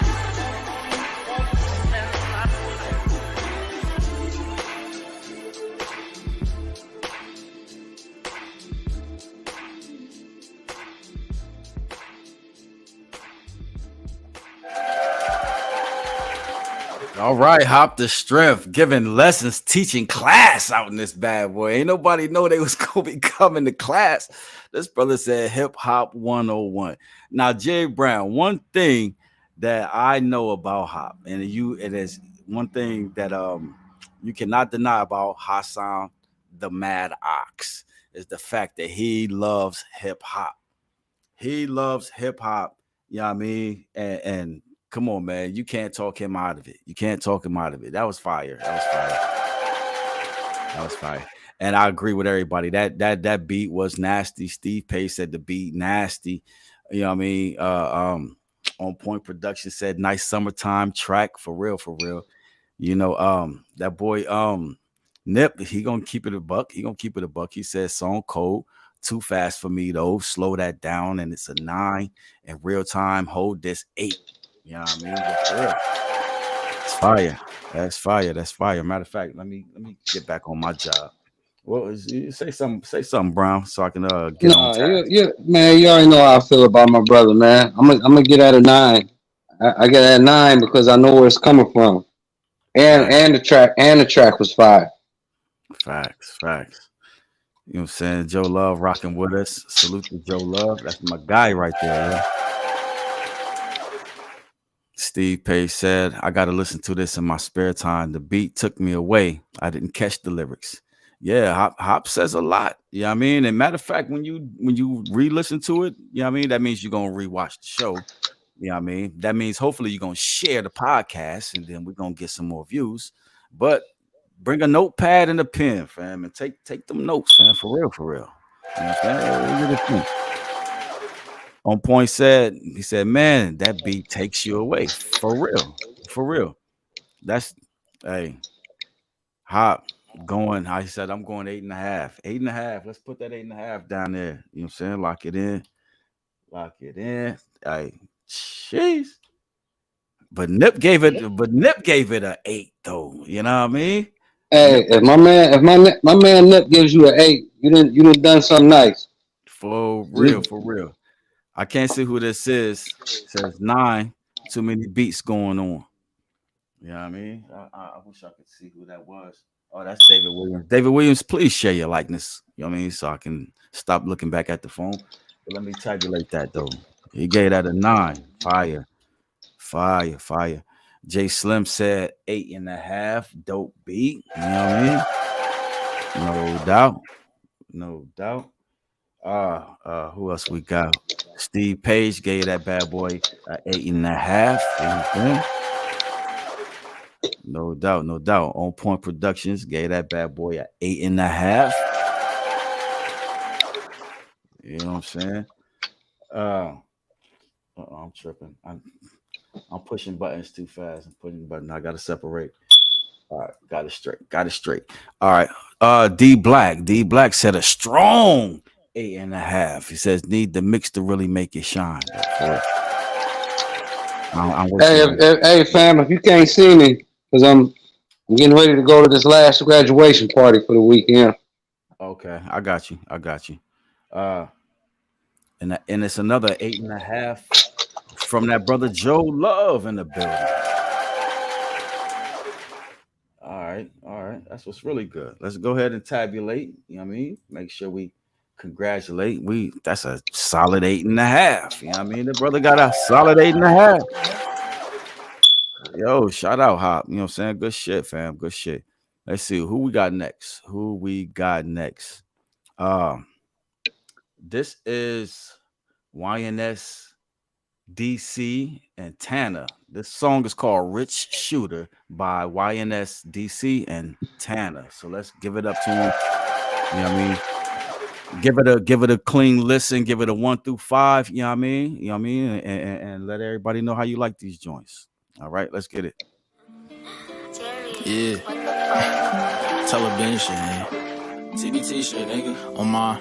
All right, Hop the Strength, giving lessons, teaching class out in this bad boy. Ain't nobody know they was gonna be coming to class. This brother said hip hop 101. Now, Jay Brown, one thing that I know about Hop, and it is one thing that you cannot deny about Hassan the Mad Ox, is the fact that he loves hip hop. He loves hip hop, you know what I mean? And come on, man. You can't talk him out of it. You can't talk him out of it. That was fire. That was fire. And I agree with everybody. That beat was nasty. Steve Pace said the beat nasty. You know what I mean? On Point Production said nice summertime track. For real. You know, that boy Nip, he gonna keep it a buck. He says song cold. Too fast for me though. Slow that down, and it's a 9. In real time, hold this 8. You know what I mean? That's real. It's fire. That's fire. Matter of fact, let me get back on my job. Well, say something, Brown, so I can get on time. Man, you already know how I feel about my brother, man. I'm gonna get at a 9. I get at 9 because I know where it's coming from, and the track was fire. Facts. You know what I'm saying? Joe Love rocking with us. Salute to Joe Love. That's my guy right there. Yeah? Steve Pace said, I got to listen to this in my spare time. The beat took me away. I didn't catch the lyrics. Yeah, Hop says a lot. You know what I mean? And matter of fact, when you re-listen to it, you know what I mean? That means you're going to rewatch the show. You know what I mean? That means hopefully you're going to share the podcast, and then we're going to get some more views. But bring a notepad and a pen, fam, and take them notes, fam, for real. You know what I'm saying? On Point said, he said, man, that beat takes you away. For real. That's, hey, Hop going, I said, I'm going 8.5. 8.5. Let's put that 8.5 down there. You know what I'm saying? Lock it in. Hey, jeez. But Nip gave it an 8, though. You know what I mean? Hey, if my man Nip gives you an 8, you done something nice. For real. I can't see who this is. It says 9. Too many beats going on. You know what I mean? I wish I could see who that was. Oh, that's David Williams. David Williams, please share your likeness. You know what I mean? So I can stop looking back at the phone. But let me tabulate that, though. He gave that a 9. Fire. Jay Slim said 8.5. Dope beat. You know what I mean? No doubt. Who else we got? Steve Page gave that bad boy 8.5. No doubt. On Point Productions gave that bad boy 8.5. You know what I'm saying? I'm tripping. I'm pushing buttons too fast. I gotta separate. All right, got it straight. All right. D Black said a strong 8.5. He says need the mix to really make it shine. Hey, fam, if you can't see me, because I'm getting ready to go to this last graduation party for the weekend. Okay, I got you. And it's another 8.5 from that brother Joe Love in the building. All right. That's what's really good. Let's go ahead and tabulate. You know what I mean? Make sure we congratulate. That's a solid 8.5. You know what I mean? The brother got a solid 8.5. Yo, shout out Hop. You know what I'm saying? Good shit, fam. Good shit. Let's see who we got next. This is YNS DC and Tanner. This song is called Rich Shooter by YNS DC and Tanner. So let's give it up to him. You know what I mean? Give it a clean listen, give it a 1 through 5, you know what I mean? And let everybody know how you like these joints. All right, let's get it. Yeah. Taliban shit, man. TBT shit, nigga. On my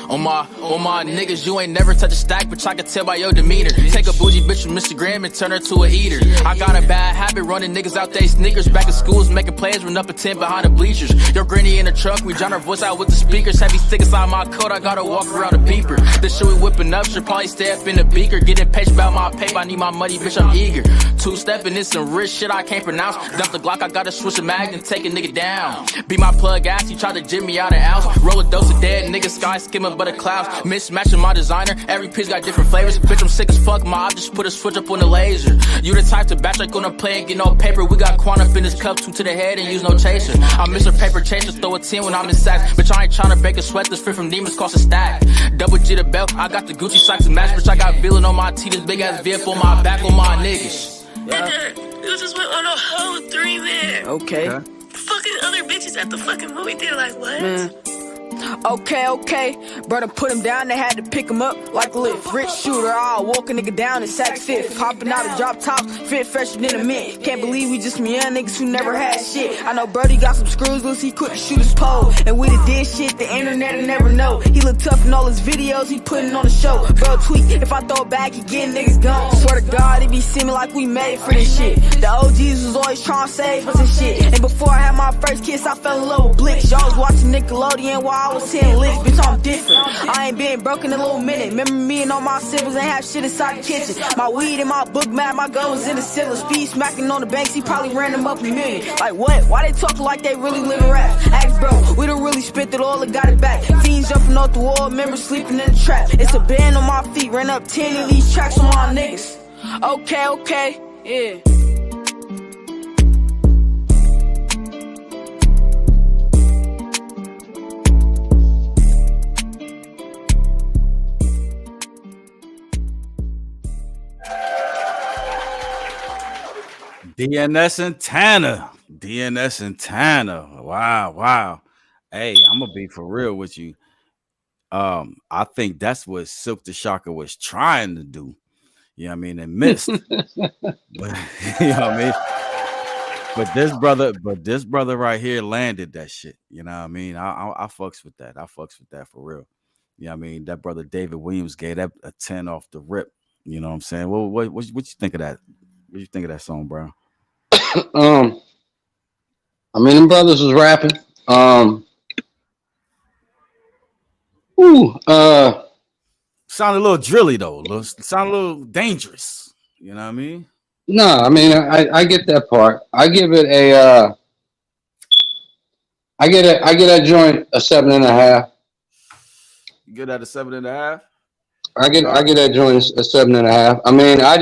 On my niggas, you ain't never touch a stack, but I can tell by your demeanor. Take a bougie bitch from Instagram and turn her to a eater. I got a bad habit running niggas out they sneakers. Back in schools, making plays, run up a 10 behind the bleachers. Your granny in the truck, we drown her voice out with the speakers. Heavy stick inside my coat, I gotta walk around a beeper. The shit we whipping up should probably stay up in the beaker. Getting patient about my paper, I need my money, bitch, I'm eager. Two-stepping in some rich shit I can't pronounce. Dump the Glock, I gotta switch a mag and take a nigga down. Be my plug ass, he tried to jib me out an ounce. Roll a dose of dead niggas, sky skimming but a clouds. Mismatching my designer, every piece got different flavors. Bitch, I'm sick as fuck, my op just put a switch up on the laser. You the type to batch like on a play and get no paper. We got Quan up in this cup, 2 to the head and use no chaser. I miss a paper chaser, throw a 10 when I'm in sacks. Bitch, I ain't tryna break a sweat, this free from demons cost a stack. Double G the belt, I got the Gucci socks to match. Bitch, I got villain on my teeth, this big ass vehicle on my back on my niggas. Yeah. You just went on a whole 3-man. Okay. Fucking other bitches at the fucking movie theater, like what? Man. Okay. Brother put him down, they had to pick him up like a lift. Rich shooter, I'll walk a nigga down in sack fifth. Hopping out of drop top, fit fresher than a mint. Can't believe we just some young niggas who never had shit. I know Brody got some screws loose, he couldn't shoot his pole. And we done did shit the internet will never know. He look tough in all his videos, he putting on the show. Bro tweet, if I throw it back, he getting niggas gone. Swear to God, it be seeming like we made for this shit. The OGs was always trying to save us and shit. And before I had my first kiss, I fell in love with Blix. Y'all was watching Nickelodeon while I was hitting licks. Bitch, I'm different. I ain't been broke in a little minute. Remember me and all my siblings ain't have shit inside the kitchen. My weed and my book map, my gun was in the ceiling. Speed smacking on the banks, he probably ran them up a million. Like what? Why they talking like they really living rap? Ask bro, we done really spent it all and got it back. Fiends jumping off the wall, members sleeping in the trap. It's a band on my feet, ran up 10 of these tracks on my niggas. Okay, yeah. DNS and Tanner. Wow. Hey, I'm gonna be for real with you. I think that's what Silk the Shocker was trying to do. You know what I mean? And missed. But, you know what I mean? But this brother right here landed that shit. You know what I mean? I fucks with that. I fucks with that for real. You know what I mean? That brother David Williams gave that a 10 off the rip. You know what I'm saying? Well, what you think of that? What you think of that song, bro? I mean, them brothers was rapping. Sound a little drilly though. Sound a little dangerous. You know what I mean? No, I mean, I get that part. I give it a. I get that joint a 7.5. You get that a 7.5? I get that joint a 7.5. I mean, I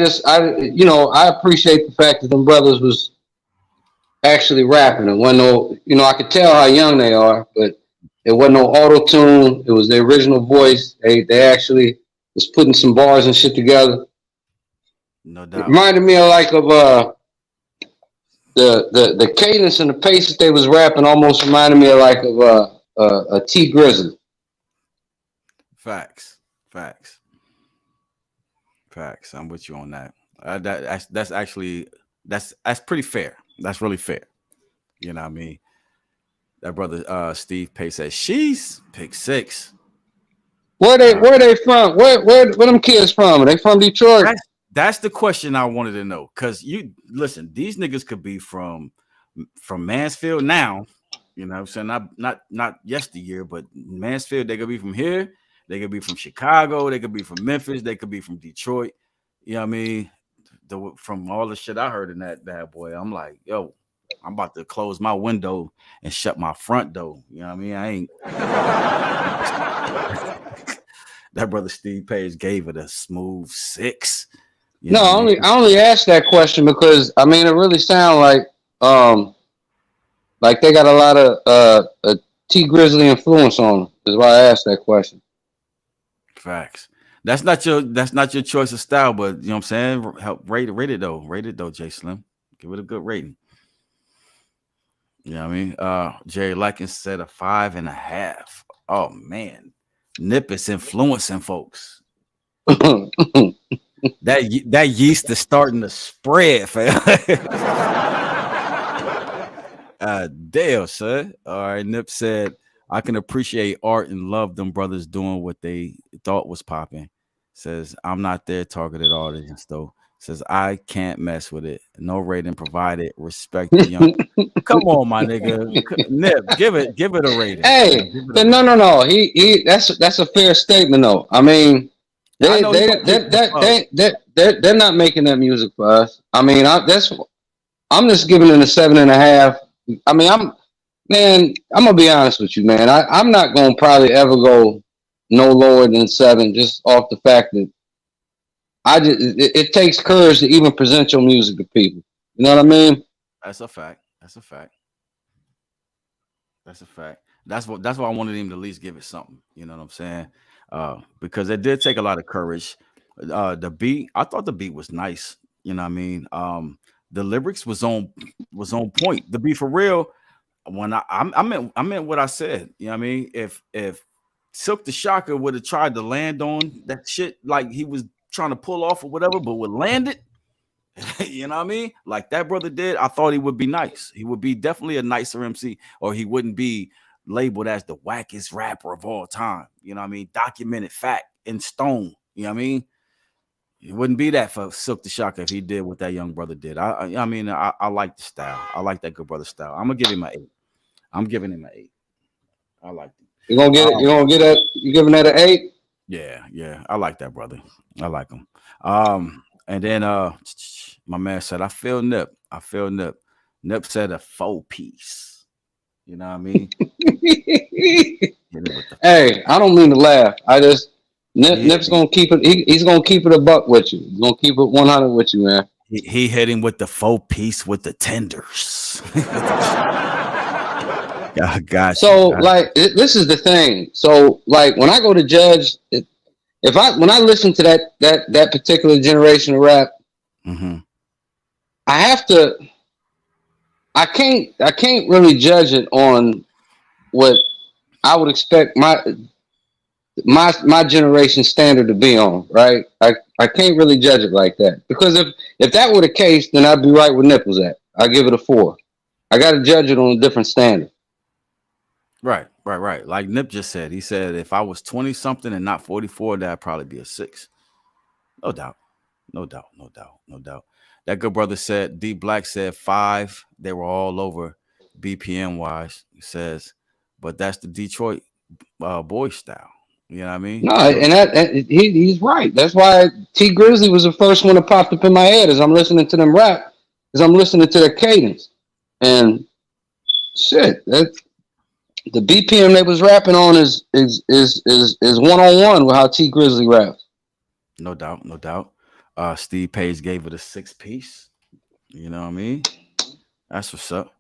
appreciate the fact that them brothers was actually rapping. It wasn't no, I could tell how young they are, but it wasn't no auto tune. It was their original voice. They actually was putting some bars and shit together. No doubt. It reminded me of the cadence and the pace that they was rapping. Almost reminded me of a T Grizzly. Facts. I'm with you on that. That's pretty fair. That's really fair. You know what I mean? That brother Steve Pace said she's pick 6. Where they from? Where them kids from? Are they from Detroit? That's the question I wanted to know. Cause you listen, these niggas could be from Mansfield now. You know what I'm saying? Not yesteryear, but Mansfield, they could be from here. They could be from Chicago. They could be from Memphis. They could be from Detroit. You know what I mean? From all the shit I heard in that bad boy, I'm like, yo, I'm about to close my window and shut my front door. You know what I mean? I ain't. That brother Steve Page gave it a smooth 6. No, I only asked that question because I mean it really sounds like they got a lot of T Grizzly influence on them. Is why I asked that question. Facts. That's not your choice of style, but you know what I'm saying? Help rate it though, J Slim. Give it a good rating. You know what I mean? Jerry Likens said a 5.5. Oh man. Nip is influencing folks. that yeast is starting to spread, fam. Damn, son. All right, Nip said I can appreciate art and love them brothers doing what they thought was popping. Says I'm not their targeted audience though. Says I can't mess with it. No rating provided. Respect the young. Come on, my nigga. Nip, give it a rating. Hey, no. He that's a fair statement though. I mean, they're not making that music for us. I mean, I'm just giving it a 7.5. I mean, I'm gonna be honest with you, man. I'm not gonna probably ever go no lower than 7, just off the fact that it takes courage to even present your music to people. You know what I mean? That's a fact. That's why I wanted him to at least give it something. You know what I'm saying? Because it did take a lot of courage. The beat, I thought the beat was nice. You know what I mean? The lyrics was on point. To be for real, when I meant what I said. You know what I mean? If Silk the Shocker would have tried to land on that shit like he was trying to pull off or whatever, but would land it, you know what I mean? Like that brother did, I thought he would be nice. He would be definitely a nicer MC, or he wouldn't be labeled as the wackest rapper of all time. You know what I mean? Documented fact in stone. You know what I mean? It wouldn't be that for Silk the Shocker if he did what that young brother did. I like the style. I like that good brother style. I'm gonna give him an 8. I'm giving him an 8. I like it. You gonna get it? You gonna get it? You giving that an 8? Yeah. I like that brother. I like him. And then my man said, I feel Nip. Nip said a 4-piece. You know what I mean? Hey, I don't mean to laugh. I just Nip's gonna keep it. He's gonna keep it a buck with you. He's gonna keep it 100 with you, man. He hit him with the 4-piece with the tenders. So like this is the thing. So like when I go to judge, when I listen to that particular generation of rap, I can't really judge it on what I would expect my generation standard to be on, right? I can't really judge it like that, because if that were the case, then I'd be right where Nip was at. I give it a 4. I got to judge it on a different standard. Right. Like Nip just said, he said if I was 20 something and not 44, that'd probably be a 6. No doubt. That good brother said, D Black said 5. They were all over BPM wise. He says, but that's the Detroit boy style. You know what I mean? No, and he's right. That's why T Grizzly was the first one that popped up in my head as I'm listening to them rap, as I'm listening to their cadence. And shit, the BPM they was rapping on is 1-on-1 with how T Grizzly raps. No doubt. Steve Page gave it a 6-piece. You know what I mean? That's what's up.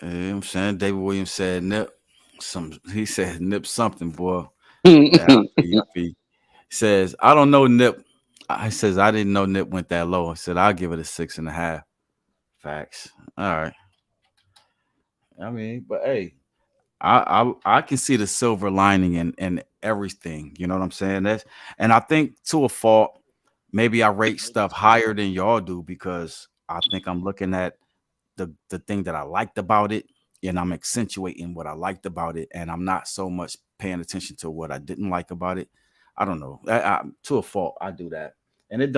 You know what I'm saying? David Williams said Nip. He said Nip something, boy. He says, I don't know Nip. I says I didn't know Nip went that low. I said I'll give it a 6.5. Facts. All right. I mean, but hey, I can see the silver lining in everything. You know what I'm saying? And I think to a fault, maybe I rate stuff higher than y'all do because I think I'm looking at the thing that I liked about it, and I'm accentuating what I liked about it, and I'm not so much paying attention to what I didn't like about it. I don't know. To a fault, I do that, and I'm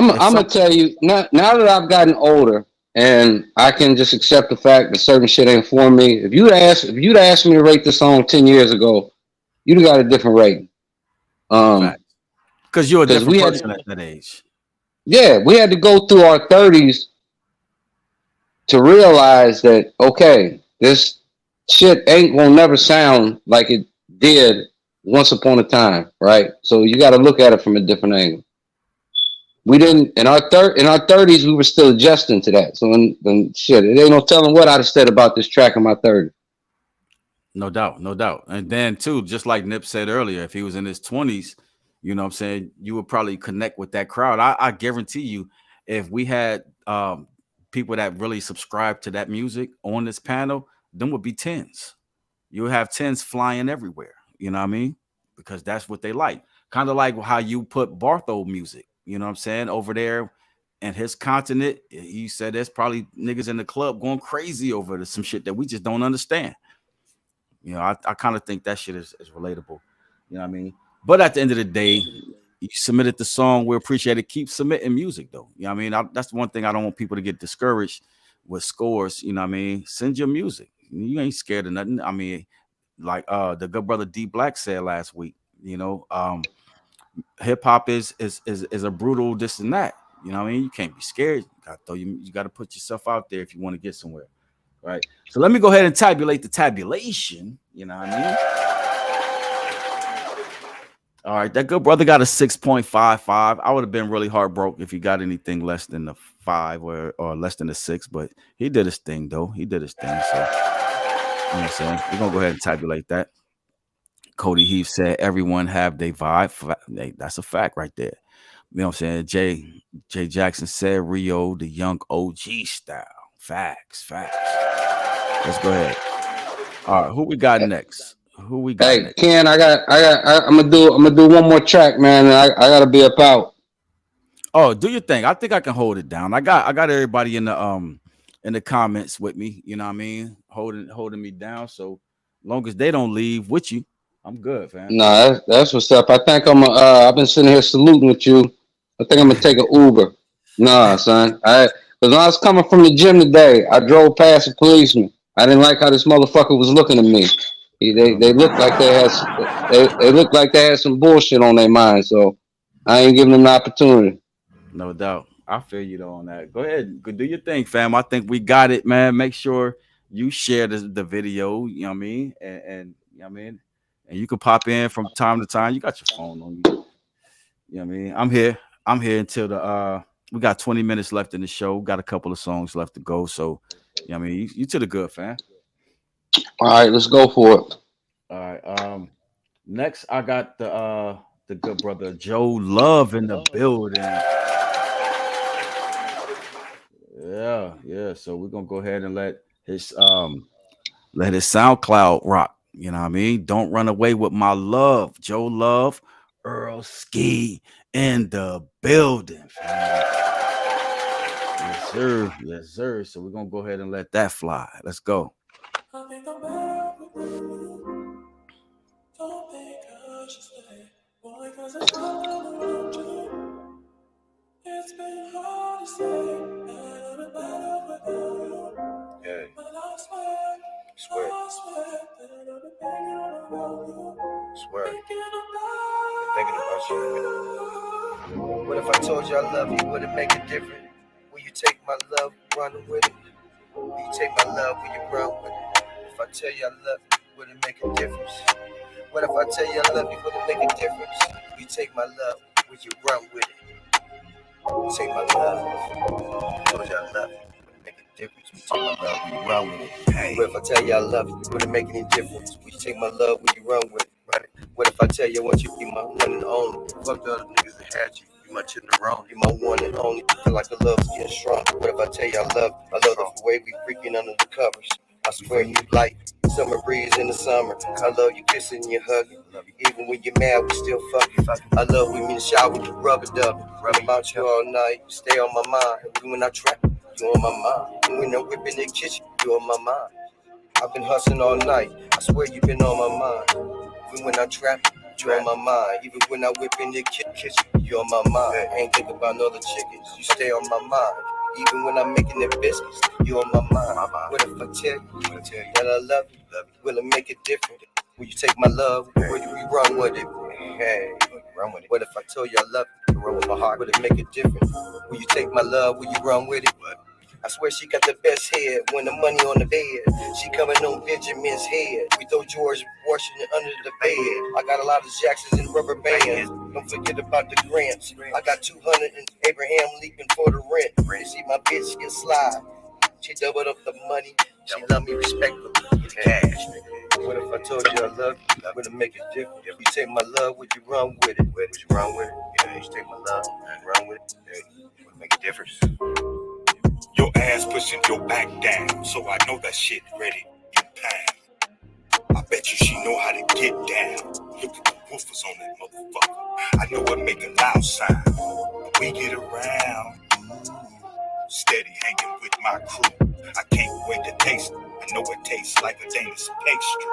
gonna tell you now that I've gotten older. And I can just accept the fact that certain shit ain't for me. If you'd asked me to rate the song 10 years ago, you'd have got a different rating. Because you're a different person at that age. Yeah, we had to go through our 30s to realize that, okay, this shit ain't gonna never sound like it did once upon a time, right? So you got to look at it from a different angle. We didn't in our 30s. We were still adjusting to that. So when shit, it ain't no telling what I'd have said about this track in my 30s. No doubt. And then too, just like Nip said earlier, if he was in his 20s, you know what I'm saying, you would probably connect with that crowd. I guarantee you, if we had people that really subscribe to that music on this panel, them would be 10s. You would have 10s flying everywhere. You know what I mean? Because that's what they like. Kind of like how you put Bartho music. You know what I'm saying? Over there and his continent, he said there's probably niggas in the club going crazy over some shit that we just don't understand. You know, I kind of think that shit is relatable. You know what I mean? But at the end of the day, you submitted the song. We appreciate it. Keep submitting music, though. You know what I mean? That's one thing I don't want people to get discouraged with scores. You know what I mean? Send your music. You ain't scared of nothing. I mean, like the good brother D Black said last week, you know, hip hop is a brutal this and that. You know what I mean? You can't be scared. You got to put yourself out there if you want to get somewhere. Right. So let me go ahead and tabulate the tabulation. You know what I mean? All right, that good brother got a 6.55. I would have been really heartbroken if he got anything less than the 5 or less than the 6, but he did his thing, though. He did his thing. So, you know what I'm saying? We're going to go ahead and tabulate that. Cody Heath said, everyone have their vibe. That's a fact right there. You know what I'm saying? Jay Jackson said, Rio, the young OG style. Facts. Let's go ahead. All right, who we got next? Hey, next? Ken, I'm gonna do one more track, man. And I gotta be up out. Oh, do your thing. I think I can hold it down. I got everybody in the comments with me. You know what I mean? Holding me down. So long as they don't leave with you, I'm good, fam. Nah, that's what's up. I think I've been sitting here saluting with you. I think I'm gonna take an Uber. Nah, son. Because when I was coming from the gym today, I drove past a policeman. I didn't like how this motherfucker was looking at me. They looked like they had some bullshit on their mind. So I ain't giving them the opportunity. No doubt. I feel you though on that. Go ahead, go do your thing, fam. I think we got it, man. Make sure you share the video. You know what I mean? And you know what I mean. And you can pop in from time to time. You got your phone on you. You know what I mean? I'm here until we got 20 minutes left in the show. Got a couple of songs left to go. So, you know what I mean? You to the good, fam. All right, let's go for it. All right. Next, I got the good brother Joe Love in the building. Yeah. So we're gonna go ahead and let his SoundCloud rock. You know what I mean? Don't run away with my love. Joe Love, Earl Ski in the building. Fam. Yes, sir. So we're gonna go ahead and let that fly. Let's go. I think I'm bad with you. Don't think I should stay. Boy, cause it's all around you. It's been hard to say that I've been better without you. Yeah. But I swear that I've been thinking about you. Thinking about you. What if I told you I love you? Would it make it different? Will you take my love, run with it? Will you take my love, will you run with it? If I tell you I love you, would it make a difference? What if I tell you I love you, would it make a difference? Will you take my love, will you run with it? Take my love, I told you I love you, would it make a difference? Will you take my love, will you run with it? Hey. What if I tell you I love you, would it make any difference? Will you take my love, will you run with it? Right? What if I tell you I want you to be my one and only? Fuck the other niggas that had you. You my chitterone, you my one and only. Feel like the love's getting strong. What if I tell you I love the way we freaking under the covers? I swear you like summer breeze in the summer. I love you kissing, you hugging. Even when you're mad, we still fucking. I love when you in the shower, you rub it up. Rub about you all night, you stay on my mind. Even when I trap, you on my mind. And when I'm whipping the kitchen, you on my mind. I've been hustling all night. I swear you've been on my mind. Even when I trap, you on my mind. Even when I whip in the kitchen, you on my mind. I ain't thinking about no other chickens. You stay on my mind. Even when I'm making the biscuits, you on my mind. What if I tell you that I love you? Will it make it different? Will you take my love? Will you run with it? Hey, run with it. What if I told you I love you? Run with my heart. Will it make it different? Will you take my love? Will you run with it? I swear she got the best head when the money on the bed. She coming on Benjamin's head. We throw George Washington under the bed. I got a lot of Jacksons and rubber bands. Don't forget about the grants. I got 200 and Abraham leaping for the rent. You see my bitch get slide. She doubled up the money. She love me respectfully. Cash. What if I told you I love you? Would it make it different? If you take my love, would you run with it? Would you run with it? Yeah, you take my love and run with it. Yeah, would it make a difference? Your ass pushing your back down, so I know that shit ready in time. I bet you she know how to get down. Look at the woofers on that motherfucker. I know it make a loud sound. We get around. my crew. I can't wait to taste it. I know it tastes like a Danish pastry.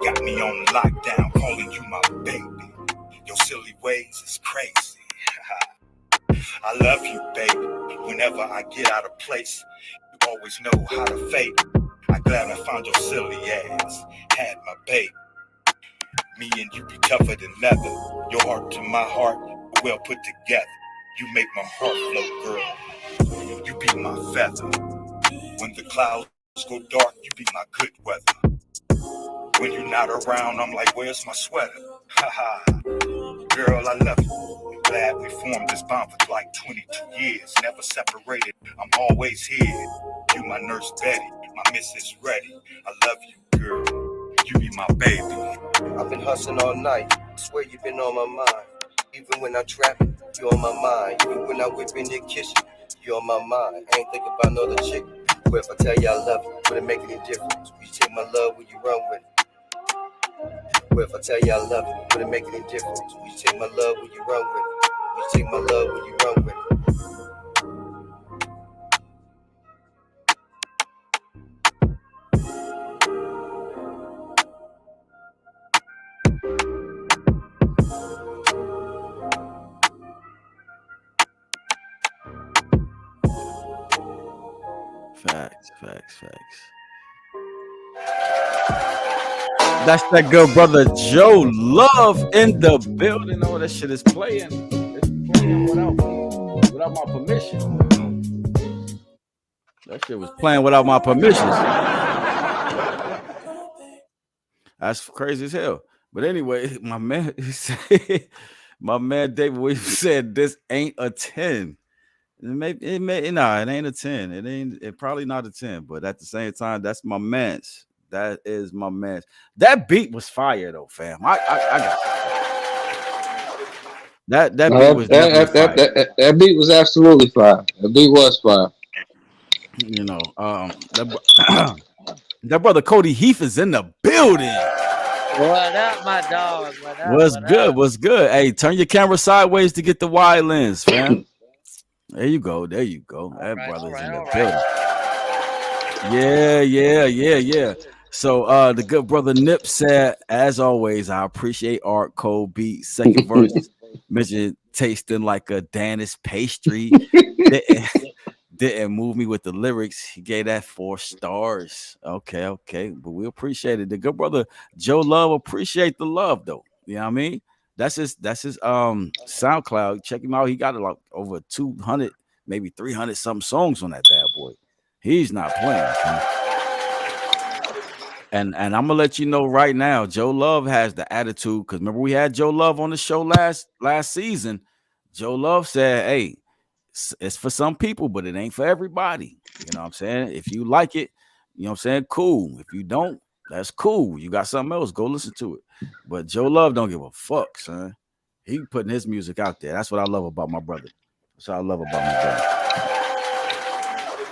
Got me on lockdown, calling you my baby. Your silly ways is crazy. I love you, baby. Whenever I get out of place, you always know how to fake. I'm glad I found your silly ass. Had my baby. Me and you be tougher than leather. Your heart to my heart, well put together. You make my heart float, girl. You be my feather. When the clouds go dark, you be my good weather. When you're not around, I'm like, where's my sweater? Haha. Girl, I love you. I'm glad we formed this bond for like 22 years. Never separated. I'm always here. You my nurse Betty, my Mrs. Reddy. I love you, girl. You be my baby. I've been hustling all night. Swear you've been on my mind. Even when I'm trapping, you're on my mind. Even when I'm whipping your kitchen, you're on my mind. I ain't thinking about no other chick. But if I tell you I love you, would it make any difference? Will you take my love, will you run with it? Well, if I tell you I love you, would it make any difference? Will you take my love, will you run with it? Will you take my love, will you run with it? Facts. That's that good brother Joe Love in the building. Oh, that shit is playing. It's playing without my permission. That shit was playing without my permission. That's crazy as hell. But anyway, my man David Williams said this ain't a 10. It ain't a 10. It probably not a 10, but at the same time, that's my man's. That is my man's. That beat was fire though, fam. I got that beat was that beat was absolutely fire. The beat was fire. You know, that brother Cody Heath is in the building. What up, my dog? What's good? Hey, turn your camera sideways to get the wide lens, fam. There you go. That brother's in the building. Yeah. So the good brother Nip said, as always, I appreciate art, cold beat, second verse, mentioned tasting like a Danish pastry. Didn't move me with the lyrics. He gave that 4 stars. Okay. But we appreciate it. The good brother Joe Love appreciate the love though. You know what I mean? That's his SoundCloud. Check him out. He got like over 200, maybe 300 something songs on that bad boy. He's not playing. And I'm gonna let you know right now, Joe Love has the attitude. Because remember, we had Joe Love on the show last season. Joe Love said, hey, it's for some people, but it ain't for everybody. You know what I'm saying? If you like it, you know what I'm saying? Cool. If you don't, that's cool. You got something else, go listen to it. But Joe Love don't give a fuck, son. He putting his music out there. That's what I love about my brother. That's what I love about my brother.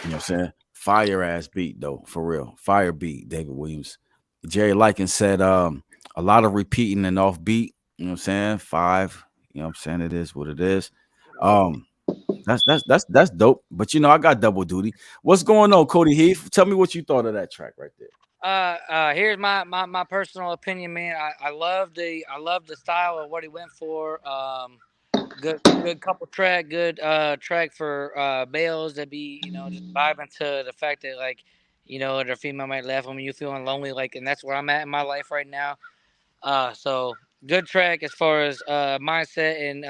You know what I'm saying? Fire ass beat though, for real. Fire beat, David Williams. Jerry Likens said a lot of repeating and off beat. You know what I'm saying? 5. You know what I'm saying? It is what it is. That's dope. But you know, I got double duty. What's going on, Cody Heath? Tell me what you thought of that track right there. Here's my personal opinion, man. I love the style of what he went for. Good couple track, good track for males that be, you know, just vibing to the fact that, like, you know, their female might laugh when you feeling lonely, like, and that's where I'm at in my life right now. So good track as far as mindset and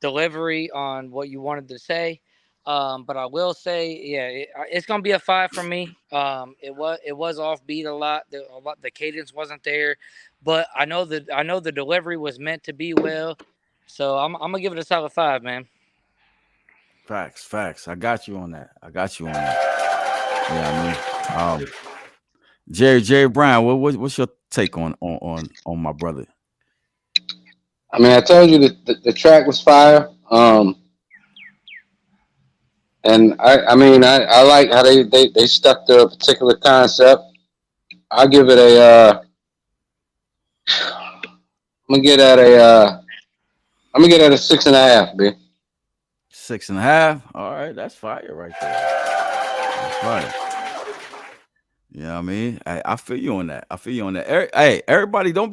delivery on what you wanted to say. But I will say, yeah, it's gonna be a 5 for me. It was offbeat a lot. The cadence wasn't there, but I know the delivery was meant to be well. So I'm gonna give it a solid 5, man. Facts. I got you on that. Yeah, I mean, Jerry Brown, what's your take on my brother? I mean, I told you that the track was fire. And I mean, I like how they stuck to a particular concept. I'll give it a I'm gonna get at a 6.5, B. 6.5. All right, that's fire right there. Right. You know what I mean? I feel you on that. Hey, everybody, don't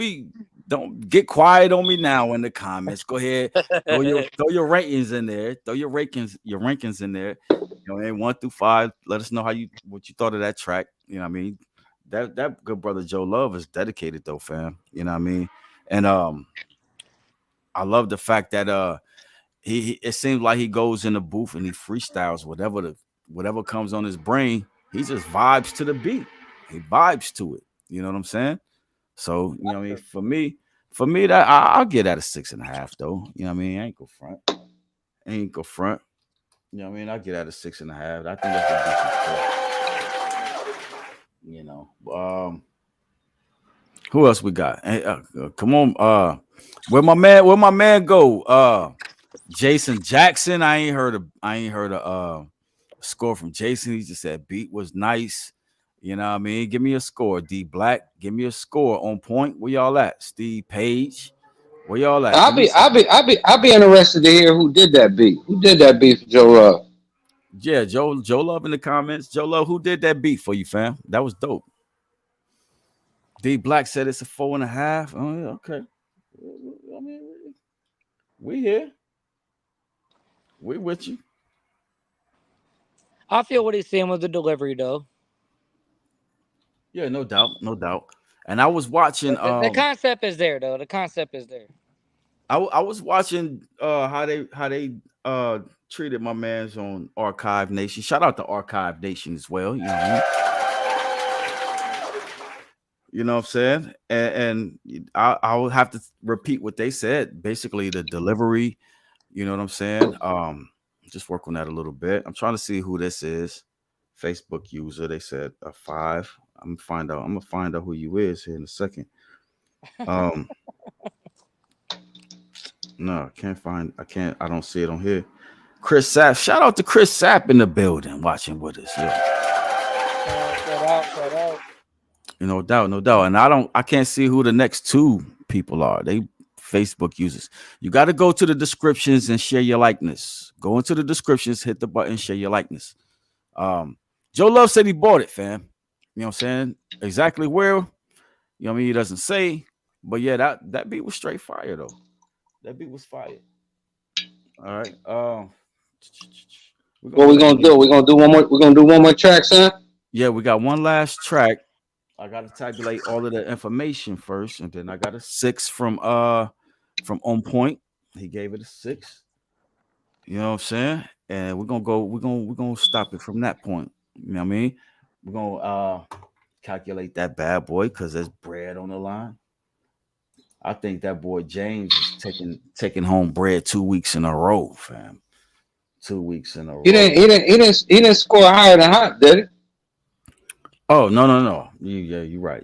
get quiet on me now in the comments. Go ahead, throw your ratings in there. Throw your rankings in there. You know, 1 through 5. Let us know what you thought of that track. You know what I mean? That good brother Joe Love is dedicated though, fam. You know what I mean? And I love the fact that it seems like he goes in the booth and he freestyles whatever comes on his brain. He just vibes to the beat. He vibes to it. You know what I'm saying? So, you know what I mean? For me, that I'll get at a 6.5 though. You know what I mean? I ain't go front. You know what I mean? I'll get at a 6.5. I think that's a decent score. You know. Who else we got? Hey, come on. Where my man go? Jason Jackson. I ain't heard a score from Jason. He just said beat was nice. You know what I mean? Give me a score. D Black, give me a score. On point. Where y'all at? Steve Page. Where y'all at? I'll be interested to hear who did that beat. Who did that beat for Joe Love? Yeah, Joe Love in the comments. Joe Love, who did that beat for you, fam? That was dope. D Black said it's a 4.5. Oh, yeah, okay. I mean, we here. We with you. I feel what he's saying with the delivery, though. Yeah, no doubt. And I was watching. The concept is there, though. The concept is there. I was watching how they treated my man's on Archive Nation. Shout out to Archive Nation as well. You know what I'm saying? And I will have to repeat what they said. Basically, the delivery. You know what I'm saying? Just work on that a little bit. I'm trying to see who this is. Facebook user. They said a 5. I'm gonna find out who you is here in a second. No, I don't see it on here. Chris Sapp. Shout out to Chris Sapp in the building watching with us. Yeah. Shout out. You know, no doubt. And I can't see who the next 2 people are. They Facebook users. You got to go to the descriptions and share your likeness. Go into the descriptions, hit the button, share your likeness. Joe Love said he bought it, fam. You know what I'm saying? Exactly where, you know what I mean? He doesn't say, but yeah, that beat was straight fire though. That beat was fire. All right. What we gonna do? We're gonna do one more. We're gonna do one more track, son. Yeah, we got one last track. I gotta tabulate all of the information first, and then I got a 6 from On Point. He gave it a 6. You know what I'm saying? And we're gonna stop it from that point. You know what I mean? We're gonna calculate that bad boy because there's bread on the line. I think that boy James is taking home bread 2 weeks in a row, fam. 2 weeks in a row. He didn't score higher than Hot, did he? Oh, no. You're right.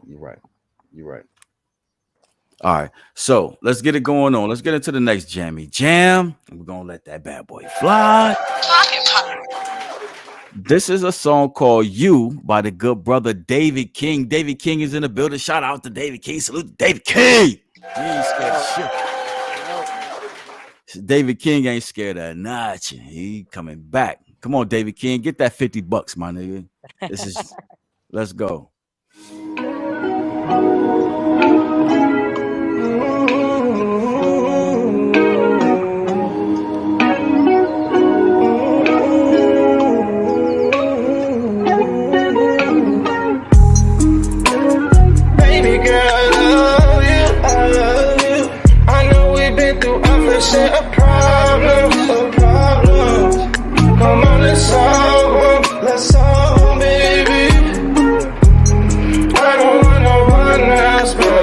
All right. So let's get it going on. Let's get into the next jammy jam. And we're gonna let that bad boy fly. This is a song called You by the good brother David King. David King is in the building. Shout out to David King. Salute to David King. He ain't scared of shit. David King ain't scared of nothing. He coming back. Come on, David King. Get that $50, my nigga. Let's go. A problem. Come on, let's solve, baby. I don't want no one else but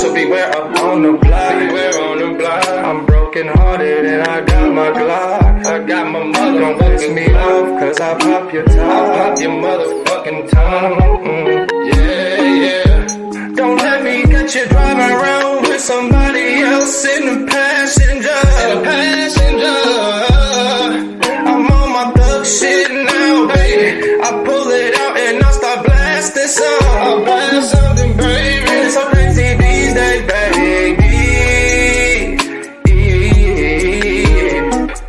so beware up on the block. Beware on the block. I'm broken hearted and I got my Glock. I got my mother, don't piss me off, cause I pop your top. I pop your motherfucking tongue. Yeah. Don't let me get you driving around with somebody else in the passenger. I'm on my thug shit now, baby. I pull it out and I start blasting something. I blast something, baby. It's so crazy these days, baby.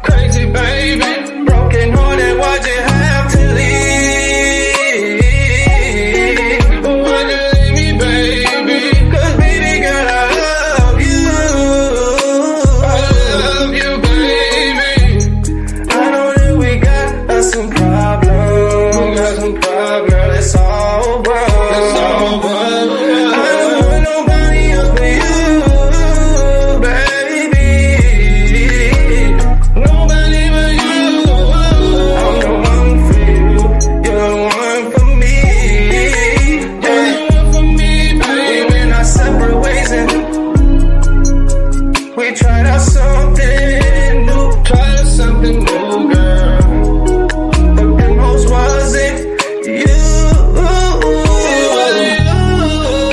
Crazy, baby. Broken hearted, why'd you have to leave? Why'd you leave me, baby? Cause baby girl, I love you. I love you, baby. I know that we got us some problems. We got some problems, girl, it's over. It's over. I don't want nobody else but you, baby. Nobody but you. I'm the one for you. You're the one for me. You're the one for me, baby. We're not separate ways and we tried out something new. Tried out something new, girl. But the most wasn't you.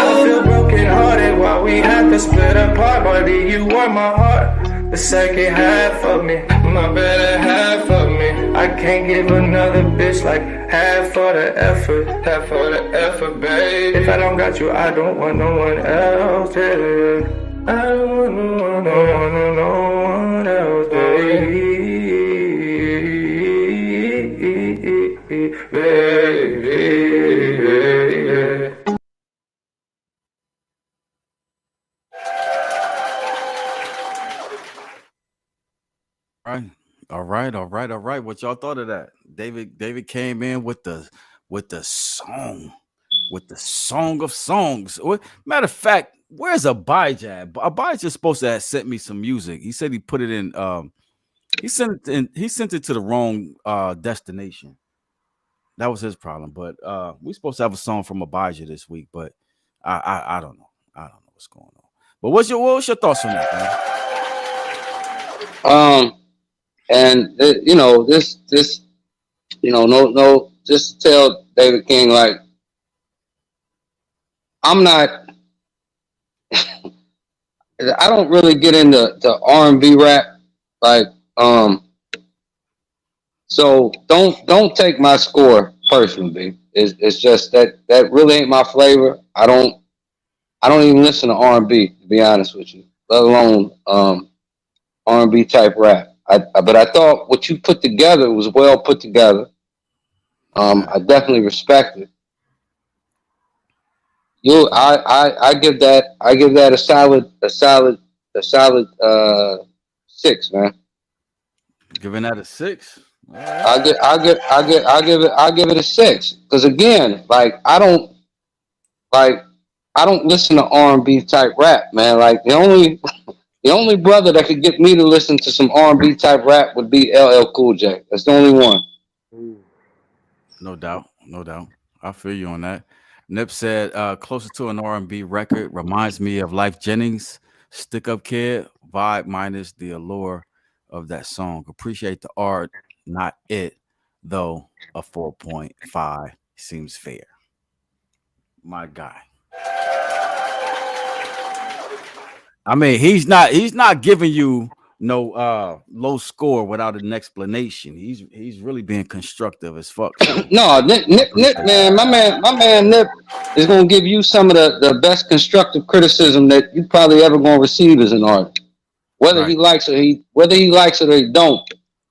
I feel broken hearted while we had to split apart. Buddy, you were my heart, the second half of me, my better half of me. I can't give another bitch like half for the effort, babe. If I don't got you, I don't want no one else, yeah. I don't want no one else, baby. All right. What y'all thought of that? David came in with the song of songs. Matter of fact, where's Abijah? Abijah's supposed to have sent me some music. He said he put it in. He sent it to the wrong destination. That was his problem. But we're supposed to have a song from Abijah this week, but I don't know. I don't know what's going on. But what's your thoughts on that, man? And this, just to tell David King, like, I'm not, I don't really get into R&B rap, like, so don't take my score personally. It's just that really ain't my flavor. I don't even listen to R&B, to be honest with you, let alone R&B type rap. But I thought what you put together was well put together. I definitely respect it. I give that a solid 6, man. Giving that a 6. I'll give it a 6. Because again, like I don't listen to R&B type rap, man. Like the only brother that could get me to listen to some R&B type rap would be LL Cool J. That's the only one. No doubt. I feel you on that. Nip said, closer to an R&B record, reminds me of Life Jennings, Stick Up Kid, vibe minus the allure of that song. Appreciate the art, not it, though a 4.5 seems fair. My guy. I mean, he's not giving you no low score without an explanation. He's really being constructive as fuck. No, Nip, man, my man Nip is gonna give you some of the best constructive criticism that you probably ever gonna receive as an artist. Whether he likes it or he don't,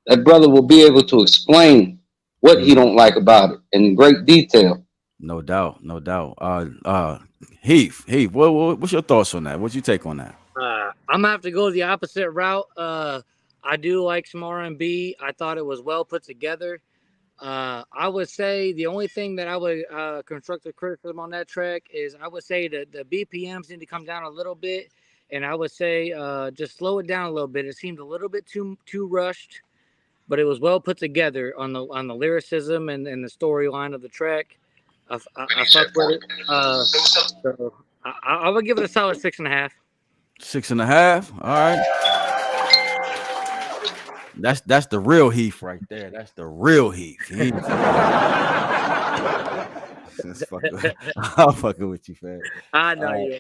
that brother will be able to explain what he don't like about it in great detail. No doubt. Heath, what's your thoughts on that? What's your take on that? I'm gonna have to go the opposite route. I do like some R&B. I thought it was well put together. I would say the only thing that I would constructive criticism on that track is I would say that the BPMs need to come down a little bit, and I would say just slow it down a little bit. It seemed a little bit too rushed, but it was well put together on the lyricism and the storyline of the track. I fucked with it. So I'm gonna give it a solid 6.5. 6.5. All right. That's the real Heath right there. That's the real Heath. I'm fucking with you, fam. I know, yeah.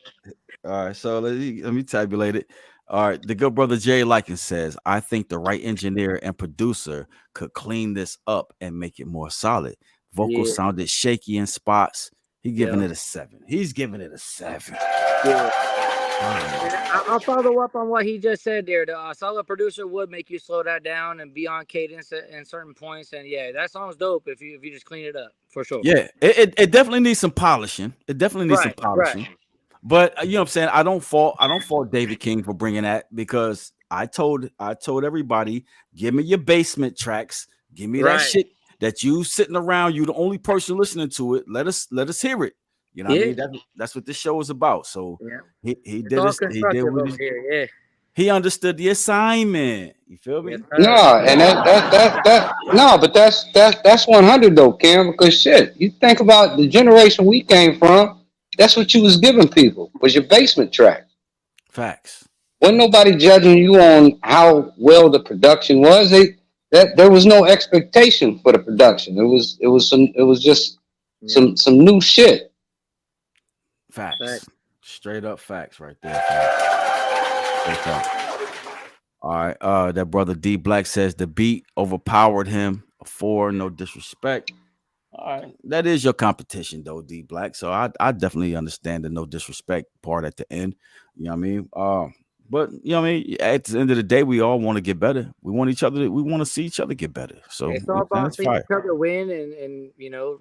All right, so let me tabulate it. All right, the good brother Jay Likens says, I think the right engineer and producer could clean this up and make it more solid. Vocals sounded shaky in spots. He's giving it a 7. He's giving it a 7. Yeah. I'll follow up on what he just said there. The solid producer would make you slow that down and be on cadence in certain points. And yeah, that song's dope if you just clean it up for sure. Yeah, it definitely needs some polishing. It definitely needs some polishing. Right. But you know what I'm saying? I don't fault David King for bringing that, because I told everybody, give me your basement tracks, give me that shit that you sitting around, you the only person listening to it. Let us hear it. You know what I mean? That's what this show is about. So he did this. He understood the assignment. You feel me? No, and but that's 100 though, Cam. Because shit, you think about the generation we came from. That's what you was giving people, was your basement track. Facts. Wasn't nobody judging you on how well the production was. There was no expectation for the production. It was just some new shit. Facts. Straight up facts right there. Straight up. All right. That brother D Black says the beat overpowered him. A 4, no disrespect. All right. That is your competition though, D Black. So I definitely understand the no disrespect part at the end. You know what I mean? But you know what I mean? At the end of the day, we all want to get better. We want to see each other get better. So it's all about seeing each other win and you know,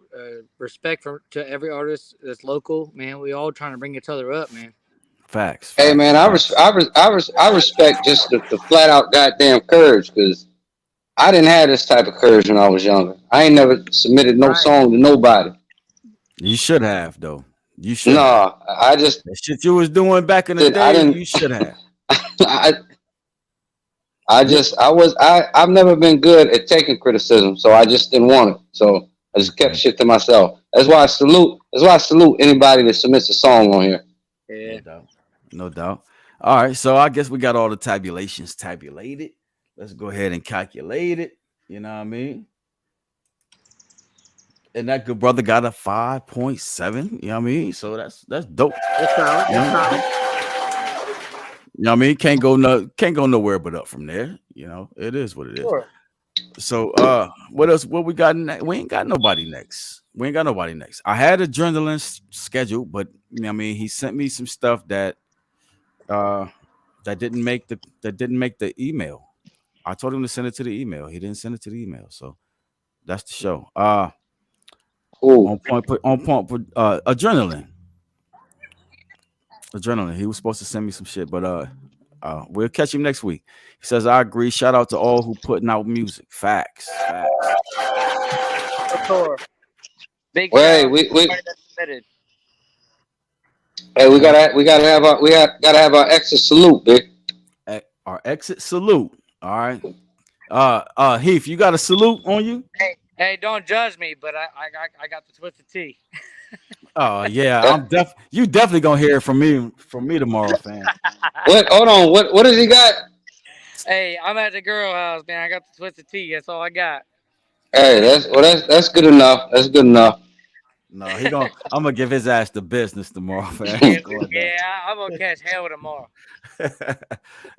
respect to every artist that's local, man. We all trying to bring each other up, man. Facts. Hey man, I respect just the flat out goddamn courage, because I didn't have this type of courage when I was younger. I ain't never submitted no song to nobody. You should have though. You should. No, I just that shit you was doing back in the day. You should have. I've never been good at taking criticism, so I just didn't want it. So I just kept shit to myself. That's why I salute anybody that submits a song on here. Yeah. No doubt. All right, so I guess we got all the tabulations tabulated. Let's go ahead and calculate it. You know what I mean? And that good brother got a 5.7. You know what I mean? So that's dope. That's solid. That's solid. You know what I mean? Can't go nowhere but up from there. You know, it is what it is. Sure. So what else? What we got next? We ain't got nobody next. I had Adrenaline scheduled, but you know what I mean, he sent me some stuff that didn't make the email. I told him to send it to the email. He didn't send it to the email. So that's the show. On point, Adrenaline. He was supposed to send me some shit, but we'll catch him next week. He says, I agree. Shout out to all who putting out music. Facts. Big we gotta have our exit salute, big. Our exit salute. All right. Heath, you got a salute on you? Hey, don't judge me, but I got the Twisted Tea. Oh yeah, you definitely gonna hear it from me tomorrow, fam. What? Hold on. What does he got? Hey, I'm at the girl house, man. I got the Twisted Tea. That's all I got. Hey, that's good enough. That's good enough. No, I'm gonna give his ass the business tomorrow, fam. Yeah, I'm gonna catch hell tomorrow.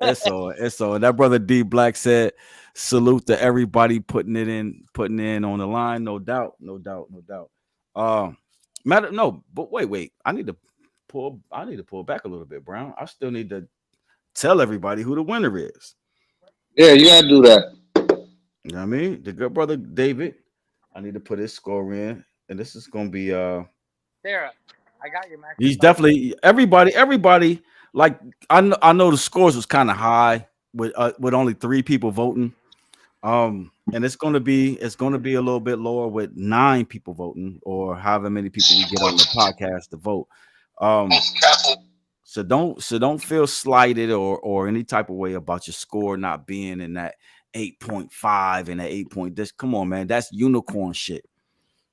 It's on. That brother D Black said, salute to everybody putting in on the line. No doubt. But wait. I need to pull back a little bit, Brown. I still need to tell everybody who the winner is. Yeah, you gotta do that. You know what I mean? The good brother David. I need to put his score in, and this is gonna be Sarah. I got your match. He's definitely everybody. Like I know the scores was kind of high with only 3 people voting. And it's gonna be a little bit lower with 9 people voting, or however many people we get on the podcast to vote. So don't feel slighted or any type of way about your score not being in that 8.5 and that 8 point. This, come on, man, that's unicorn shit.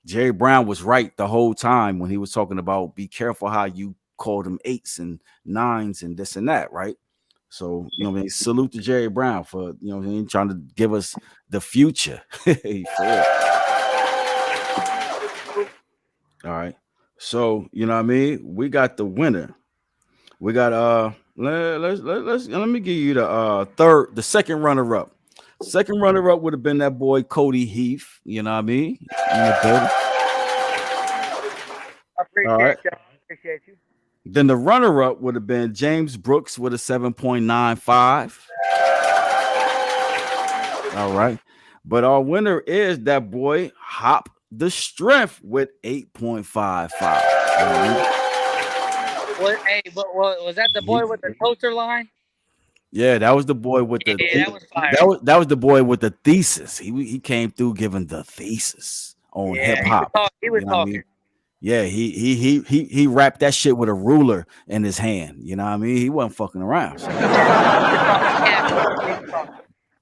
Jerry Brown was right the whole time when he was talking about be careful how you called them 8s and 9s and this and that, right? So, you know what I mean? Salute to Jerry Brown for, you know what I mean, trying to give us the future. All right. So, you know what I mean? We got the winner. We got let me give you the second runner-up. Second runner-up would have been that boy Cody Heath, you know what I mean? Appreciate you. Then the runner-up would have been James Brooks with a 7.95. All right. But our winner is that boy Hop the Strength with 8.55. Was that the boy with the toaster line? Yeah, that was the boy with the that was the boy with the thesis. He came through giving the thesis on hip hop. He was talking. I mean? Yeah, he wrapped that shit with a ruler in his hand. You know what I mean? He wasn't fucking around.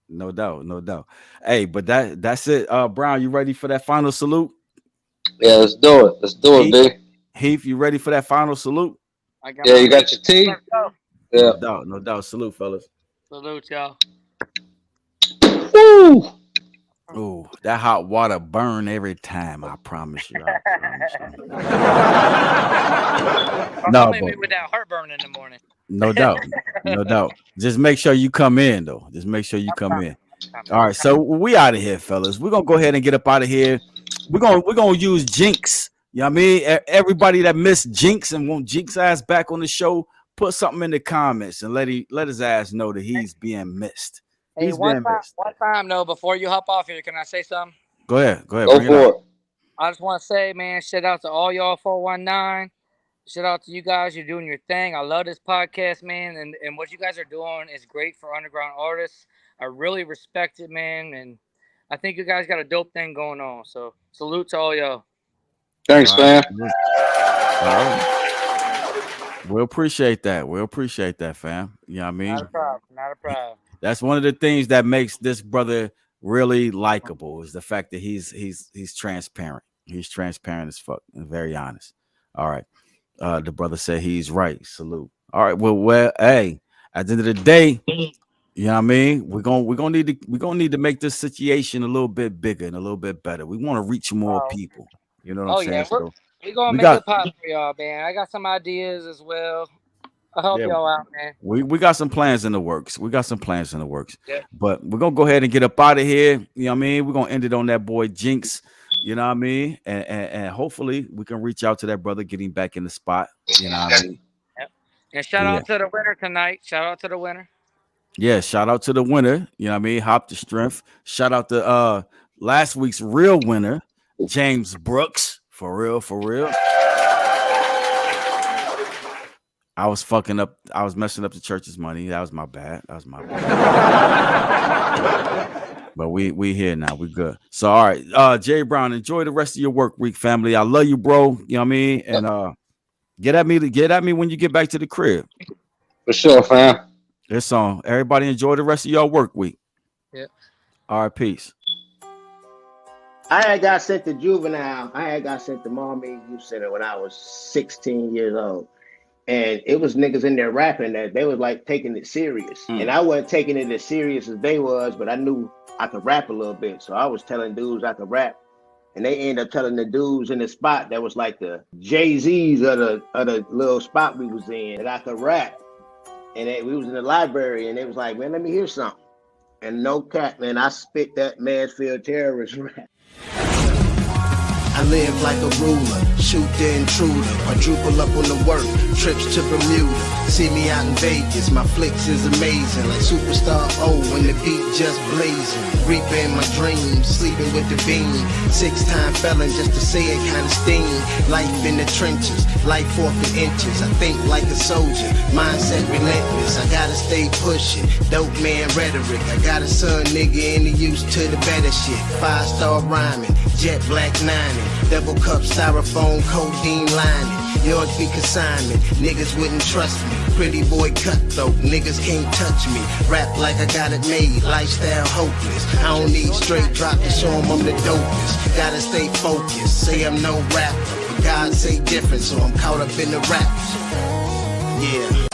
No doubt. Hey, but that's it. Brown, you ready for that final salute? Yeah, let's do it. Heath, big. Heath, you ready for that final salute? You got your tea? Yeah. No doubt. Salute, fellas. Salute, y'all. Woo! Ooh, that hot water burn every time. I promise you. No, but with that heartburn in the morning. No doubt. Just make sure you come in, though. Just make sure you come in. All right, so we out of here, fellas. We're gonna go ahead and get up out of here. We're gonna use Jinx. You know what I mean? Everybody that missed Jinx and want Jinx ass back on the show, put something in the comments and let his ass know that he's being missed. Hey, one time, though, before you hop off here, can I say something? Go ahead. Go for it. I just want to say, man, shout out to all y'all 419. Shout out to you guys. You're doing your thing. I love this podcast, man. And what you guys are doing is great for underground artists. I really respect it, man. And I think you guys got a dope thing going on. So salute to all y'all. Thanks, man. We'll appreciate that, fam. You know what I mean? Not a problem. That's one of the things that makes this brother really likable is the fact that he's transparent. He's transparent as fuck and very honest. All right. The brother said he's right. Salute. All right. Well, hey, at the end of the day, you know what I mean? We're gonna need to make this situation a little bit bigger and a little bit better. We want to reach more people. You know what I'm saying? We're gonna make it pop for y'all, man. I got some ideas as well. I'll help y'all out, man. We got some plans in the works. Yeah. But we're gonna go ahead and get up out of here. You know what I mean? We're gonna end it on that boy Jinx. You know what I mean? And hopefully we can reach out to that brother, get him back in the spot. You know what I mean? Yep. And shout out to the winner tonight. Shout out to the winner. Yeah, shout out to the winner. You know what I mean? Hop the Strength. Shout out to last week's real winner, James Brooks. For real. I was messing up the church's money. That was my bad. But we here now. We good. So all right, Jerry Brown, enjoy the rest of your work week, family. I love you, bro. You know what I mean? And get at me when you get back to the crib. For sure, fam. It's on. Everybody enjoy the rest of your work week. Yeah. All right, peace. I had got sent to juvenile. I had got sent to Maumee Youth Center when I was 16 years old. And it was niggas in there rapping that they was like taking it serious. And I wasn't taking it as serious as they was, but I knew I could rap a little bit. So I was telling dudes I could rap. And they ended up telling the dudes in the spot that was like the Jay-Z's of the little spot we was in that I could rap. And we was in the library and they was like, man, let me hear something. And no cap, man, I spit that Mansfield terrorist rap. I live like a ruler, shoot the intruder, quadruple up on the work, trips to Bermuda. See me out in Vegas, my flicks is amazing, like Superstar O when the beat just blazing. Reaping my dreams, sleeping with the beam. 6-time felon just to say it kinda sting. Life in the trenches, life off the inches. I think like a soldier, mindset relentless. I gotta stay pushing, dope man rhetoric. I got a son nigga and he used to the better shit. 5-star rhyming, jet black 90. Double cup styrofoam, codeine lining. Yours be consignment, niggas wouldn't trust me. Pretty boy cutthroat, niggas can't touch me. Rap like I got it made, lifestyle hopeless. I don't need straight drop to show them I'm the dopest. Gotta stay focused, say I'm no rapper. God say different, so I'm caught up in the raps. Yeah.